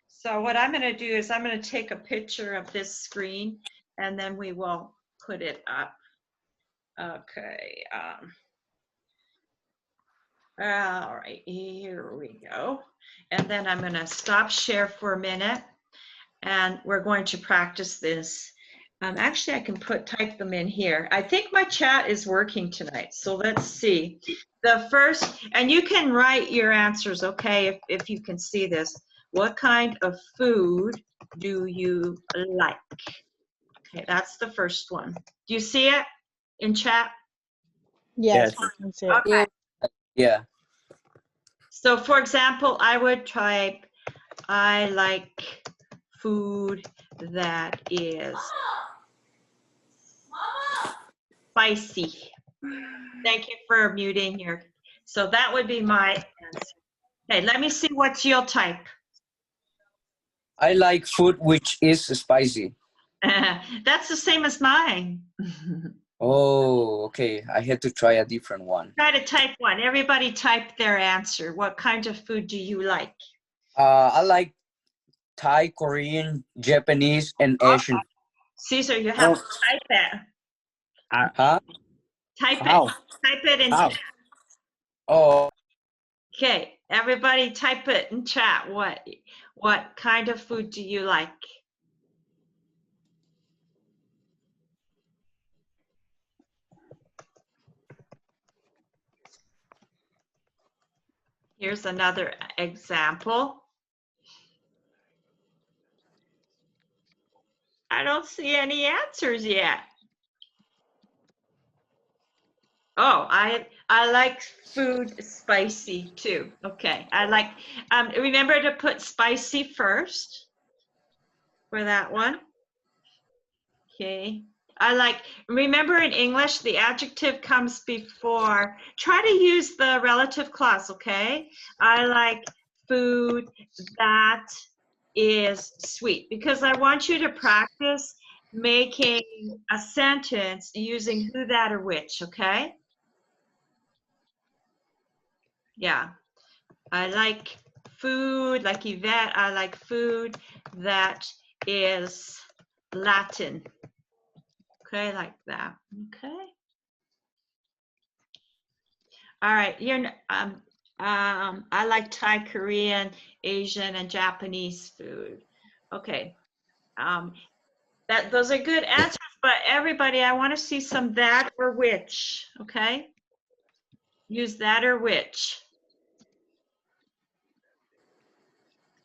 So what I'm going to do is I'm going to take a picture of this screen and then we will put it up. Okay. All right, here we go. And then I'm going to stop share for a minute and we're going to practice this. Actually, I can type them in here. I think my chat is working tonight. So let's see. The first, and you can write your answers, okay, if you can see this. What kind of food do you like? Okay, that's the first one. Do you see it in chat? Yes, I can see it. Okay. Yeah. So for example, I would type, I like food that is spicy. Thank you for muting your, so that would be my answer. Okay, let me see what you'll type. I like food which is spicy. That's the same as mine. Oh, okay. I had to try a different one. Try to type one. Everybody type their answer. What kind of food do you like? I like Thai, Korean, Japanese, and Asian. Caesar, you have to type it. Huh? Type How? it. Type it in How? chat. Oh, Okay, everybody type it in chat. What kind of food do you like? Here's another example. I don't see any answers yet. Oh, I like food spicy too. Okay, I like, remember to put spicy first for that one. Okay, I like, remember in English, the adjective comes before, try to use the relative clause, okay? I like food that is sweet, because I want you to practice making a sentence using who, that, or which, okay? Yeah, I like food, like Yvette, I like food that is Latin. Okay, like that. Okay. All right. I like Thai, Korean, Asian, and Japanese food. Okay. Those are good answers, but everybody, I want to see some that or which. Okay. Use that or which.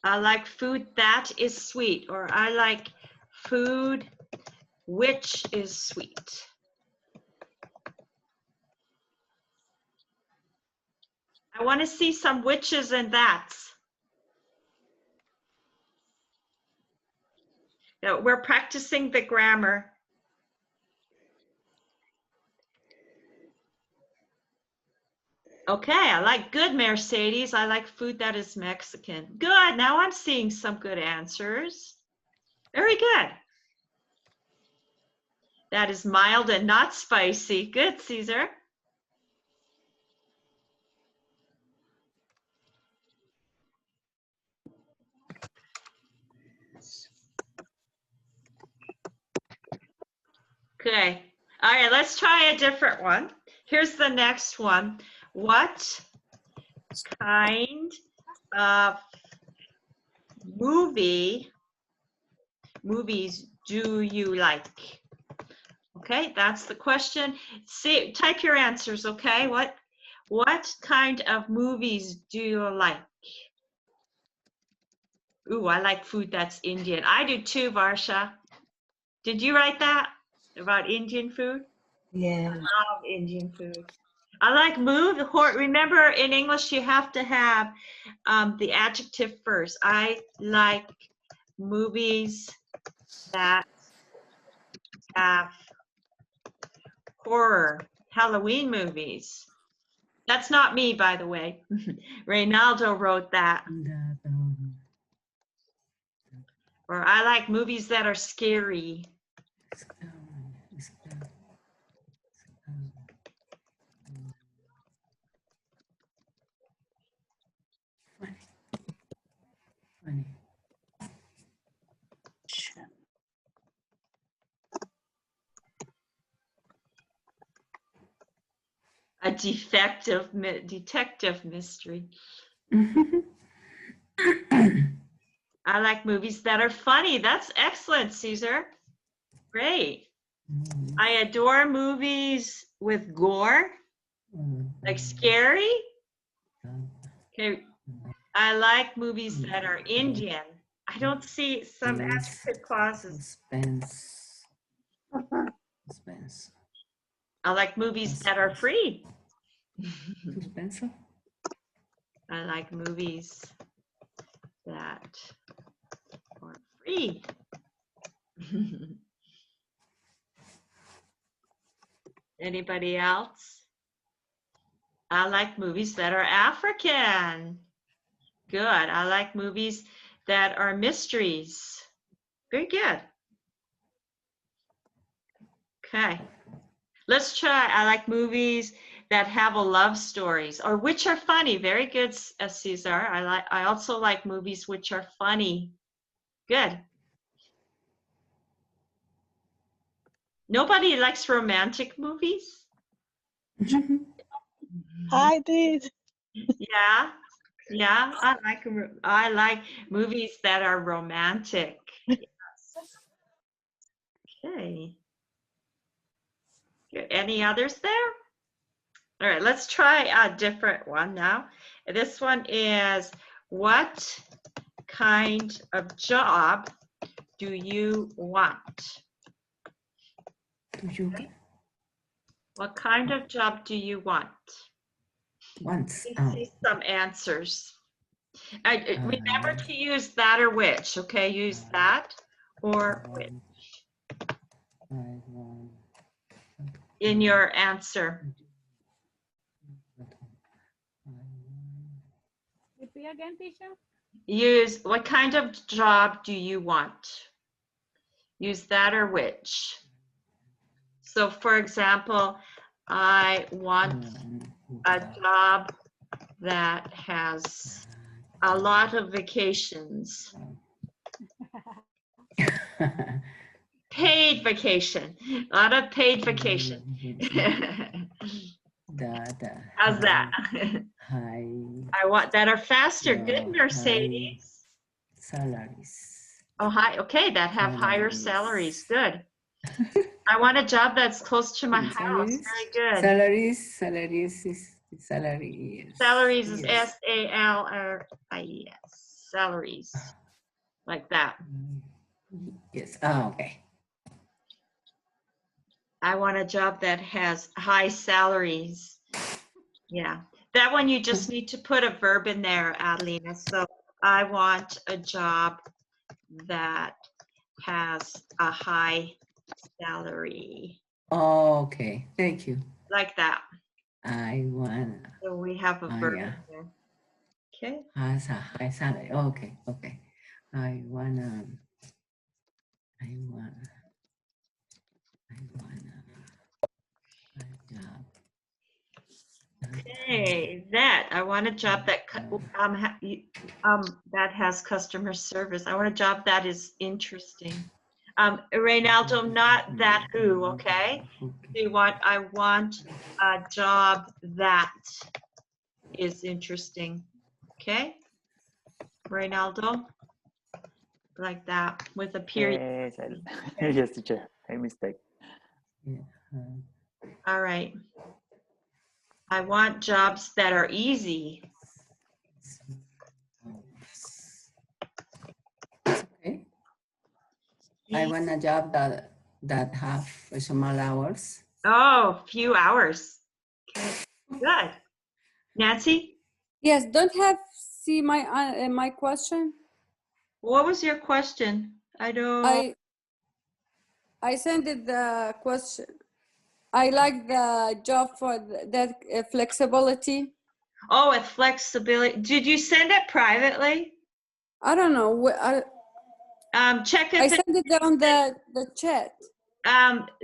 I like food that is sweet, or I like food which is sweet. I want to see some whiches and that's. We're practicing the grammar. Okay, I like good, Mercedes. I like food that is Mexican. Good, now I'm seeing some good answers. Very good. That is mild and not spicy. Good, Caesar. Okay. All right, let's try a different one. Here's the next one. What kind of movies do you like? Okay, that's the question. See, type your answers, okay? What kind of movies do you like? Ooh, I like food that's Indian. I do too, Varsha. Did you write that about Indian food? Yeah. I love Indian food. I like remember in English you have to have the adjective first. I like movies that have horror, Halloween movies. That's not me, by the way. Reynaldo wrote that. Or I like movies that are scary. A detective mystery. I like movies that are funny. That's excellent, Caesar. Great. I adore movies with gore, like scary. Okay. I like movies that are Indian. I don't see some adjective clauses. Suspense. I like movies that are free. Suspense. I like movies that are free. Anybody else? I like movies that are African. Good. I like movies that are mysteries. Very good. Okay. Let's try. I like movies that have a love stories or which are funny. Very good, Cesar. I also like movies which are funny. Good. Nobody likes romantic movies? I did. Yeah. Yeah, I like movies that are romantic. Yes. Okay. Any others there? All right, let's try a different one now. This one is, what kind of job do you want? What kind of job do you want? Once. See some answers. Remember to use that or which, okay? Use that or which in your answer. Repeat again, teacher. Use, what kind of job do you want? Use that or which. So for example, I want a job that has a lot of vacations. Paid vacation, a lot of paid vacation. How's that? I want that are faster. Good, Mercedes. Salaries. Oh, hi. Okay, that have higher salaries. Good. I want a job that's close to my house. Very good. Salaries is Salaries is S-A-L-R-I-E-S. Salaries. Like that. Yes. Oh, okay. I want a job that has high salaries. Yeah. That one you just need to put a verb in there, Adelina. So I want a job that has a high salary. Okay, thank you. Like that. I wanna. So we have a verb yeah. there. Okay. Has a high salary. Okay, okay. I wanna a job. Okay, that I want a job that that has customer service. I want a job that is interesting. Reynaldo, not that who, okay? I want a job that is interesting. Okay? Reynaldo, like that with a period. Yes, yes, teacher. I mistake. All right. I want jobs that are easy. Okay. I want a job that have small hours. Oh, few hours. Okay, good. Nancy? Yes, don't have see my my question. What was your question? I sent it the question. I like the job for that flexibility. Oh, with flexibility. Did you send it privately? I don't know. Check if I sent it on the chat.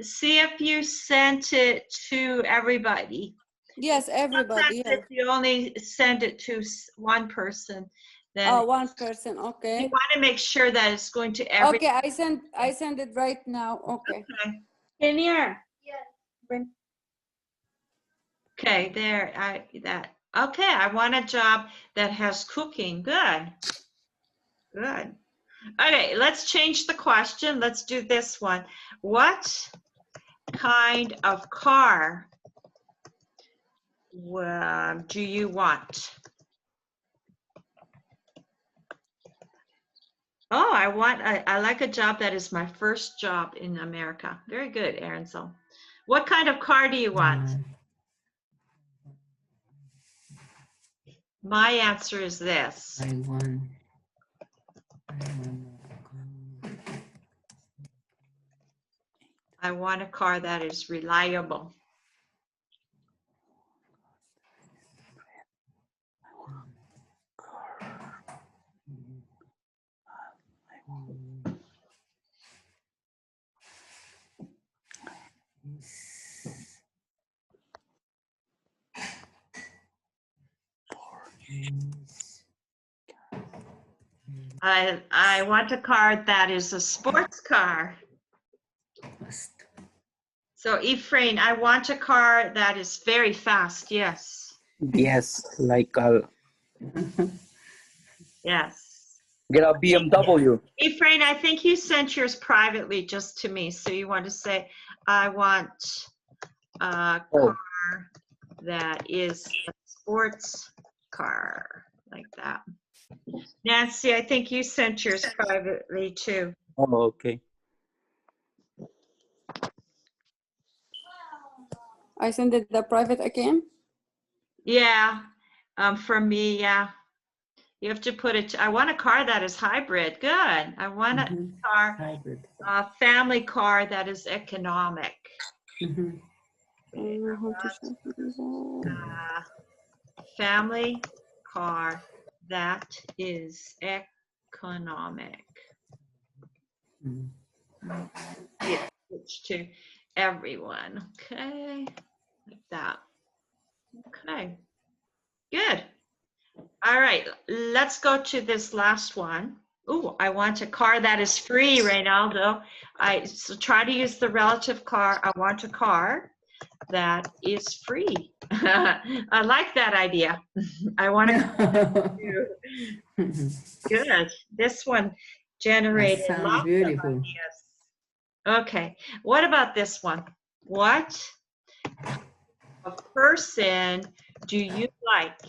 See if you sent it to everybody. Yes, everybody. If you only send it to one person, then one person. Okay. you want to make sure that it's going to every. Okay, I send it right now. Okay. In here. Yes. Okay, there. Okay, I want a job that has cooking. Good. Good. Okay, let's change the question. Let's do this one. What kind of car do you want? Oh, I like a job that is my first job in America. Very good, Arenzel. What kind of car do you want? My answer is this. I want a car that is reliable. I want a car that is a sports car. So Ephraim, I want a car that is very fast. Yes. Yes, like yes. Get a BMW. Ephraim, I think you sent yours privately just to me. So you want to say, I want a car that is a sports car, like that. Nancy, I think you sent yours privately too. Oh, okay. I sent it the private again. Yeah, from me, yeah. You have to put it, I want a car that is hybrid. Good. I want a car, hybrid. A family car that is economic. Family car that is economic. Yeah, switch to everyone. Okay, like that. Okay, good. All right, let's go to this last one. Oh, I want a car that is free, Reynaldo. So try to use the relative car. I want a car that is free. I like that idea. I want to. Good. This one generated lots beautiful. of ideas. Okay. What about this one? What a person do you like?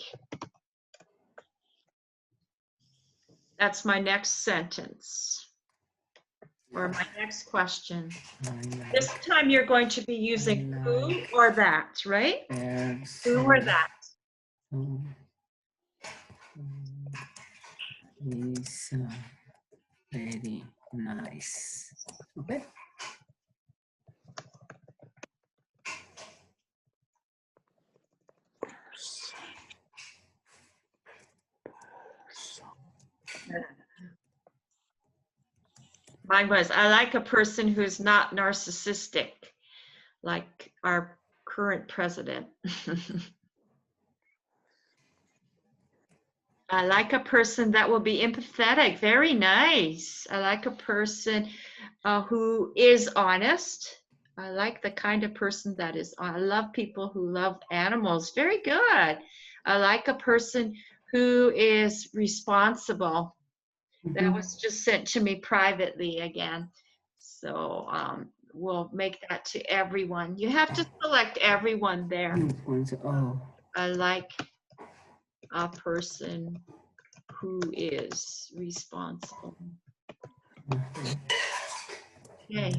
That's my next sentence. Or my next question. This time you're going to be using who or that, right? Who or that. Is very Nice. Okay. Mine was, I like a person who's not narcissistic, like our current president. I like a person that will be empathetic. Very nice. I like a person who is honest. I like the kind of person that is, I love people who love animals. Very good. I like a person who is responsible. That was just sent to me privately again. So we'll make that to everyone. You have to select everyone there. Oh. I like a person who is responsible. Okay.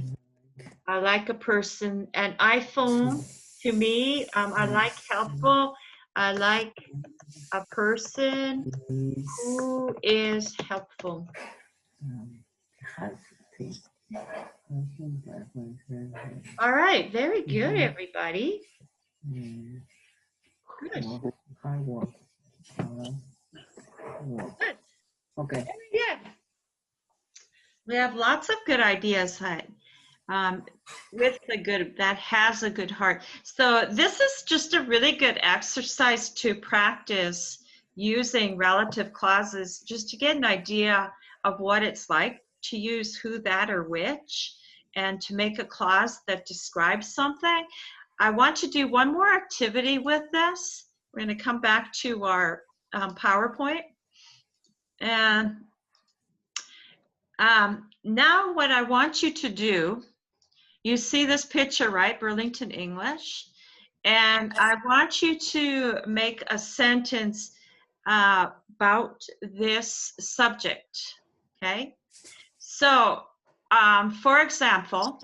I like a person, an iPhone to me, I like helpful. I like a person who is helpful. All right, very good, everybody. Good. Good. Okay. Very good. We have lots of good ideas with the good, that has a good heart. So this is just a really good exercise to practice using relative clauses, just to get an idea of what it's like to use who, that, or which, and to make a clause that describes something. I want to do one more activity with this. We're going to come back to our PowerPoint. And now what I want you to do, you see this picture, right? Burlington English. And I want you to make a sentence about this subject, okay? So, for example,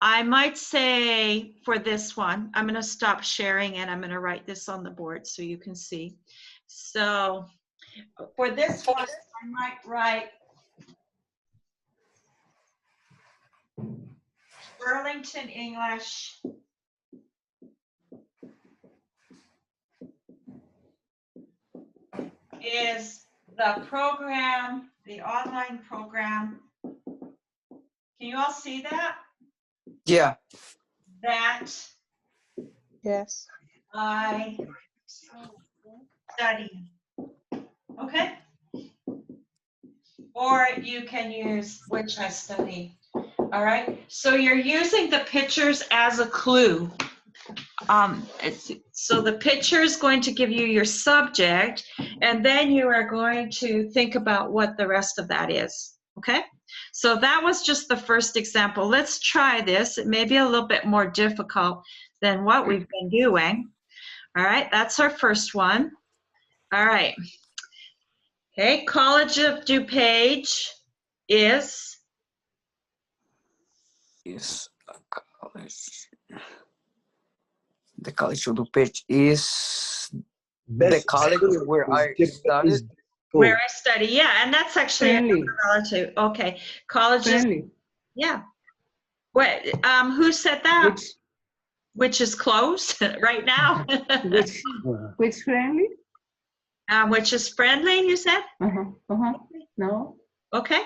I might say for this one, I'm gonna stop sharing and I'm gonna write this on the board so you can see. So, for this one, I might write Burlington English is the program, the online program. Can you all see that? Yeah. That Yes. I study. Okay? Or you can use which I study. All right? So you're using the pictures as a clue. So the picture is going to give you your subject, and then you are going to think about what the rest of that is. Okay? So that was just the first example. Let's try this. It may be a little bit more difficult than what we've been doing. All right, that's our first one. All right. Okay, College of DuPage is? Is a college. The College of DuPage is the college where I studied. Where I study, yeah, and that's actually Friendly. relative. Okay, colleges. Friendly. Yeah. What? Who said that? Which is closed right now. Which friendly? Which is friendly, you said? No. Okay.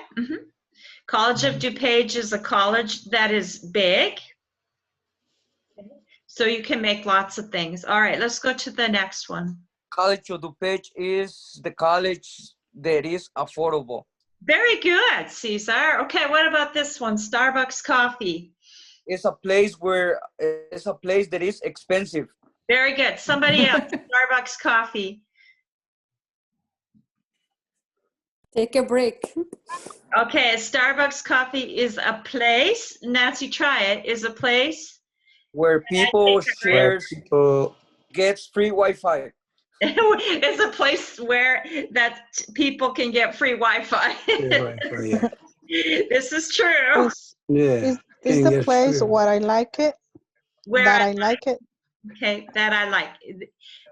College of DuPage is a college that is big. So you can make lots of things. All right, let's go to the next one. College of DuPage is the college that is affordable. Very good, Cesar. Okay, what about this one? Starbucks coffee. It's a place that is expensive. Very good. Somebody else. Starbucks coffee. Take a break. Okay, Starbucks coffee is a place. Nancy, try it. Is a place where people gets free Wi-Fi. It's a place where that people can get free Wi-Fi. Yeah. This is true. Yeah. Is the place where I like it? Where that I like it? Okay, that I like.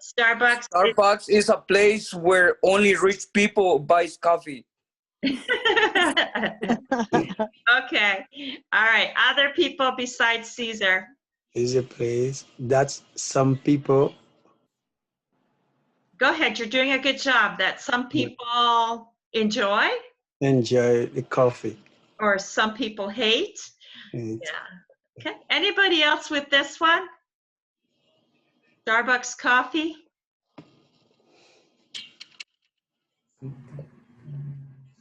Starbucks is a place where only rich people buy coffee. Okay. All right. Other people besides Caesar. Is a place that some people Go ahead. You're doing a good job. That some people enjoy enjoy the coffee. or some people hate. And Yeah. Okay. Anybody else with this one? Starbucks coffee?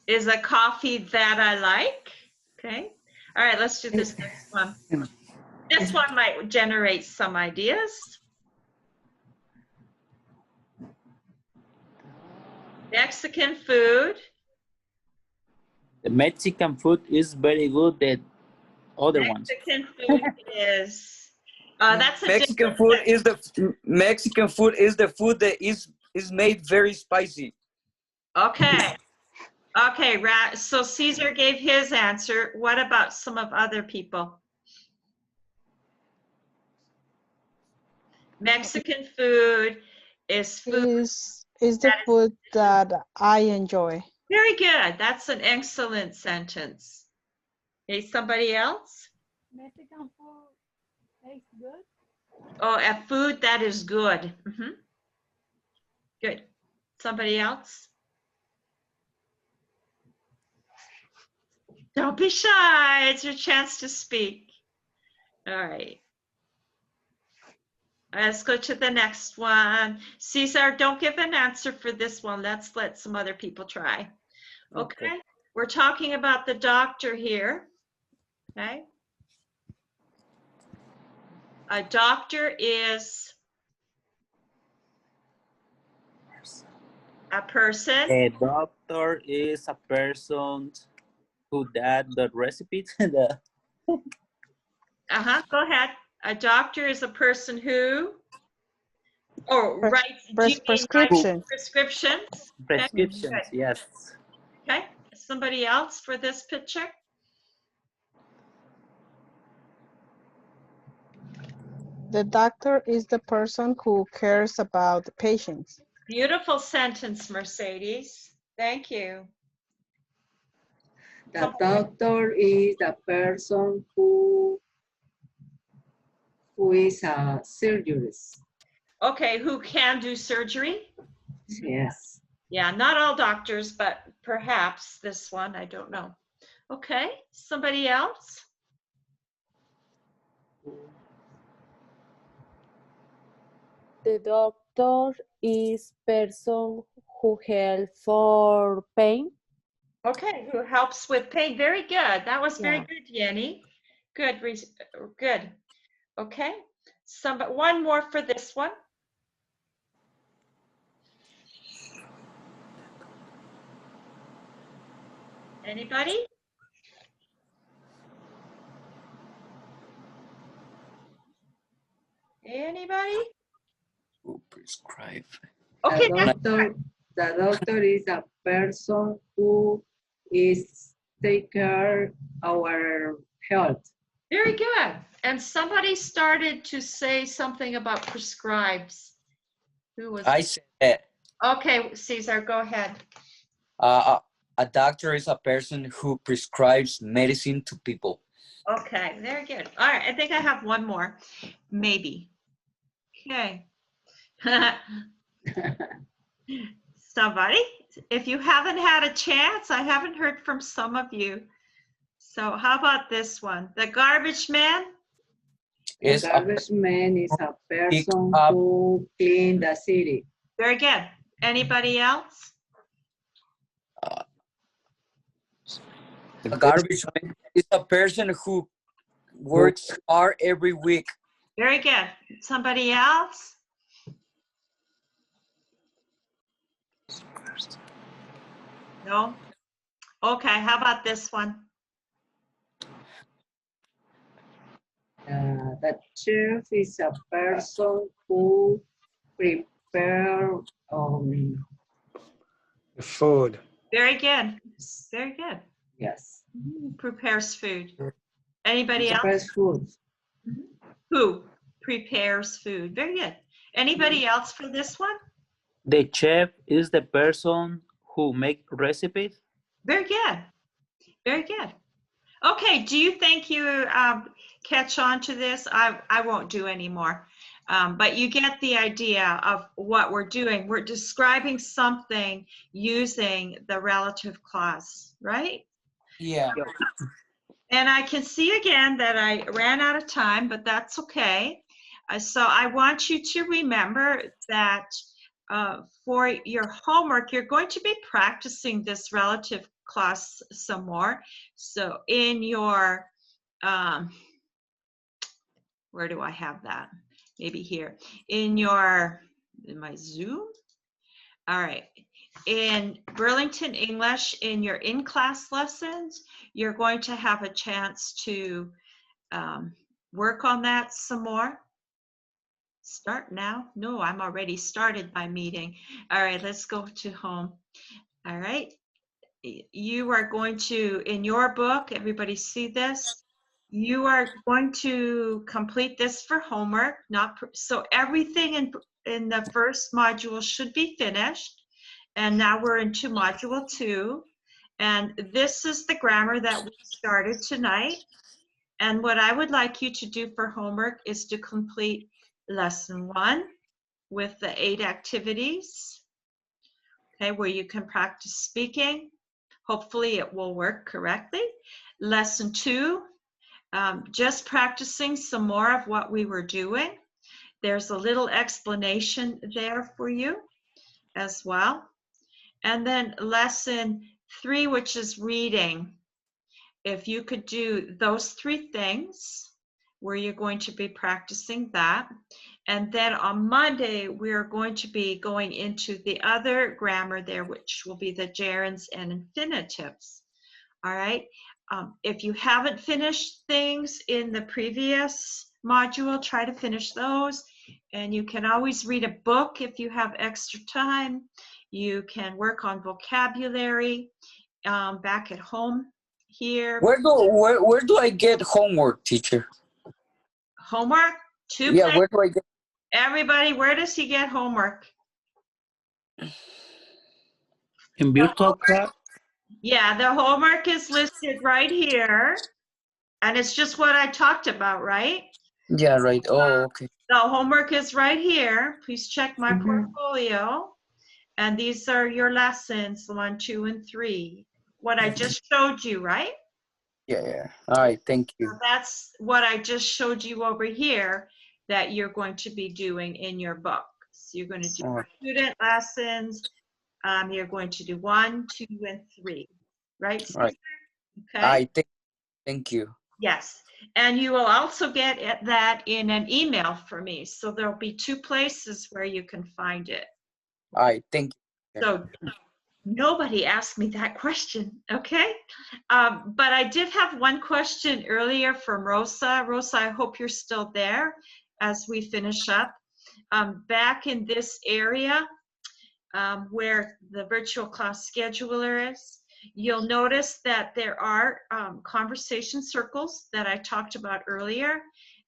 Is a coffee that I like. Okay. All right, let's do this next one. This one might generate some ideas. Mexican food. The Mexican food is very good. The other ones. Mexican food is, that's a Mexican different food thing. is the food that is made very spicy. Okay. Okay, so Caesar gave his answer. What about some of other people? Mexican food is food. Is the food that I enjoy. Very good. That's an excellent sentence. Okay, somebody else? Mexican food tastes good. Oh, a food that is good. Mhm. Good. Somebody else? Don't be shy. It's your chance to speak. All right. Let's go to the next one. Cesar, don't give an answer for this one. Let's let some other people try. Okay. We're talking about the doctor here. Okay. A doctor is a person. A doctor is a person who did the recipe. Go ahead. A doctor is a person who, writes, do you mean prescription. prescriptions? Prescriptions, Okay. yes. Okay. Somebody else for this picture? The doctor is the person who cares about the patients. Beautiful sentence, Mercedes. Thank you. The doctor is the person who is a surgeonist. Okay, who can do surgery? Yes. Yeah, not all doctors, but perhaps this one, I don't know. Okay, somebody else? The doctor is person who helps for pain. Okay, who helps with pain? Very good. That was very Yeah. good, Jenny. Good, good. Okay, one more for this one. Anybody? Anybody? Who prescribe? Okay, The doctor is a person who is take care our health. very good. And somebody started to say something about prescribes. Who was? I said that. Okay, Cesar, go ahead. A doctor is a person who prescribes medicine to people. Okay, very good. All right, I think I have one more, maybe. Okay. Somebody, if you haven't had a chance, I haven't heard from some of you. So how about this one? The garbage man? The garbage man is a person who clean the city. Very good. Anybody else? The garbage man is a person who works hard every week. Very good. Somebody else? No? Okay, how about this one? The chef is a person who prepare food. Very good. Very good. Yes. Prepares food. Anybody else? Prepares food. Who prepares food? Very good. Anybody else for this one? The chef is the person who make recipes. Very good. Very good. Okay, do you think you catch on to this? I won't do any more. But you get the idea of what we're doing. We're describing something using the relative clause, right? Yeah. And I can see again that I ran out of time, but that's okay. So I want you to remember that for your homework, you're going to be practicing this relative clause some more. So in your, where do I have that? Maybe here. In my Zoom? All right. In Burlington English, in your in-class lessons, you're going to have a chance to work on that some more. Start now? No, I'm already started my meeting. All right, let's go to home. All right. You are going to, in your book, everybody see this? You are going to complete this for homework. So everything in the first module should be finished. And now we're into module 2. And this is the grammar that we started tonight. And what I would like you to do for homework is to complete lesson 1 with the 8 activities, okay, where you can practice speaking. Hopefully it will work correctly. Lesson 2, just practicing some more of what we were doing. There's a little explanation there for you as well. And then lesson 3, which is reading. If you could do those 3 things, where you're going to be practicing that. And then on Monday, we're going to be going into the other grammar there, which will be the gerunds and infinitives. All right. If you haven't finished things in the previous module, try to finish those. And you can always read a book if you have extra time. You can work on vocabulary back at home here. Where do I get homework, teacher? Homework? 2 Yeah, places. where do I get? Everybody, where does he get homework? In virtual class? Yeah, the homework is listed right here. And it's just what I talked about, right? Yeah, right. Oh, okay. The homework is right here. Please check my portfolio. And these are your lessons, 1, 2, and 3. What I just showed you, right? Yeah. All right, thank you. So that's what I just showed you over here that you're going to be doing in your book. So you're going to do student lessons. You're going to do 1, 2, and 3, right? All right. Okay. I thank you. Yes. And you will also get that in an email for me. So there'll be 2 places where you can find it. All right, thank you. So nobody asked me that question, okay? But I did have one question earlier from Rosa. Rosa, I hope you're still there as we finish up. Back in this area where the virtual class scheduler is, you'll notice that there are conversation circles that I talked about earlier.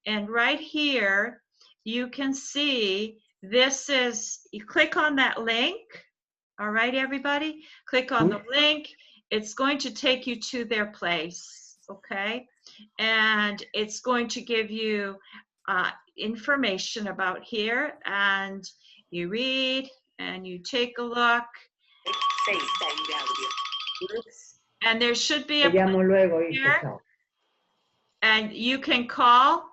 And right here, you can see this is, you click on that link. All right, everybody, click on the link. It's going to take you to their place, okay? And it's going to give you information about here, and you read and you take a look. And there should be a place here, and you can call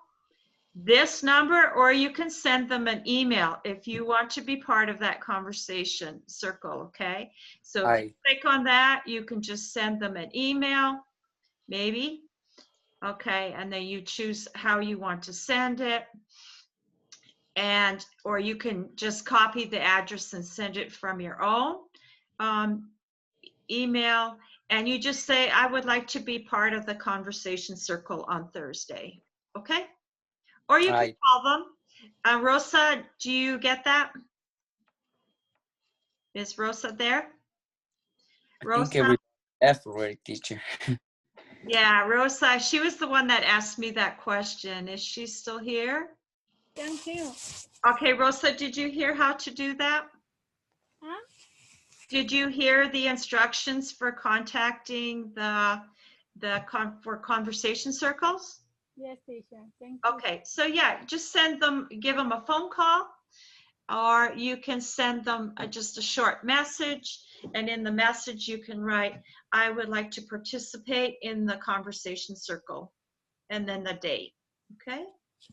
this number, or you can send them an email if you want to be part of that conversation circle, okay? So if you click on that, you can just send them an email, maybe, okay? And then you choose how you want to send it. And, or you can just copy the address and send it from your own email. And you just say, I would like to be part of the conversation circle on Thursday, okay? Or you can call them. Rosa, do you get that? Is Rosa there? I think everybody left already, teacher. Yeah, Rosa, she was the one that asked me that question. Is she still here? Thank you. Okay, Rosa, did you hear how to do that? Huh? Did you hear the instructions for contacting the for conversation circles? Yes, teacher. Thank you. Okay, so yeah, just give them a phone call, or you can send them just a short message, and in the message you can write, I would like to participate in the conversation circle, and then the date, okay?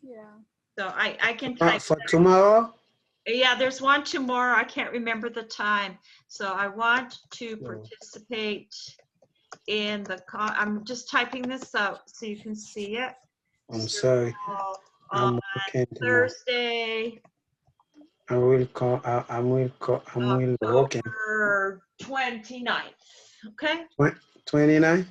Yeah. So I can type For that. tomorrow? Yeah, there's one tomorrow. I can't remember the time. So I want to participate in the, I'm just typing this out so you can see it. I'm sorry. I'm working tomorrow. Thursday, I will working. October 29th, okay? 29?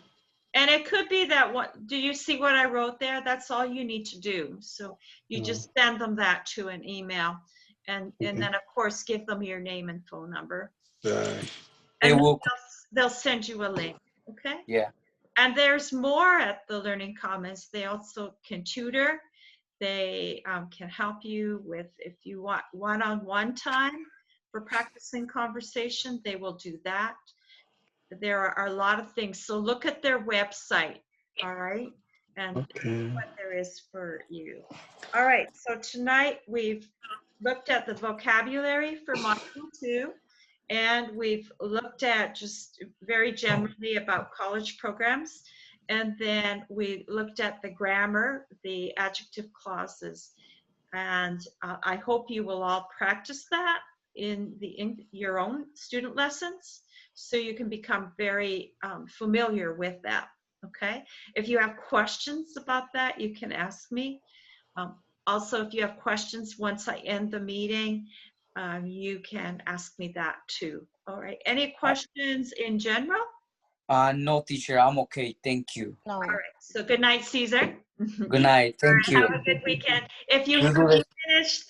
And it could be that what, do you see what I wrote there? That's all you need to do. So you just send them that to an email, and then of course give them your name and phone number. Right. And they'll send you a link, okay? Yeah. And there's more at the Learning Commons. They also can tutor. They can help you with, if you want one-on-one time for practicing conversation, they will do that. There are a lot of things. So look at their website, all right? And what there is for you. All right, so tonight we've looked at the vocabulary for Module 2, and we've looked at just very generally about college programs. And then we looked at the grammar, the adjective clauses. And I hope you will all practice that in your own student lessons, so you can become very familiar with that, okay? If you have questions about that, you can ask me. Also, if you have questions once I end the meeting, you can ask me that too. All right, any questions in general? No, teacher, I'm okay. Thank you. No. All right, so good night, Caesar. Good night. Thank you. Have a good weekend. If you finish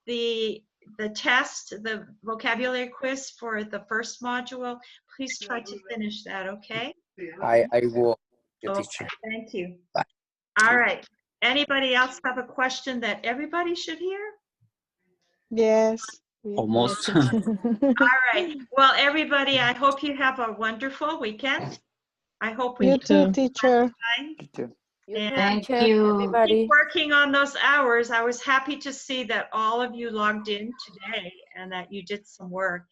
the test, the vocabulary quiz for the first module, please try to finish that, okay? I will, Okay, teacher. thank you. Bye. All right. Anybody else have a question that everybody should hear? Yes. Almost. All right. Well, everybody, I hope you have a wonderful weekend. I hope we You too, teacher. And Thank you, everybody. keep working on those hours. I was happy to see that all of you logged in today and that you did some work.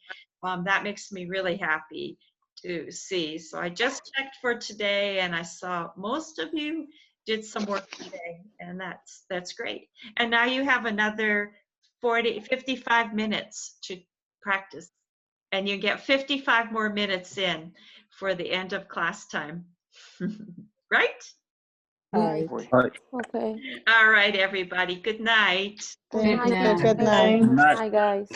That makes me really happy to see. So I just checked for today and I saw most of you did some work today, and that's great. And now you have another 55 minutes to practice, and you get 55 more minutes in for the end of class time. Right? Right. Okay. All right, everybody. Good night. Good night. Good night, guys.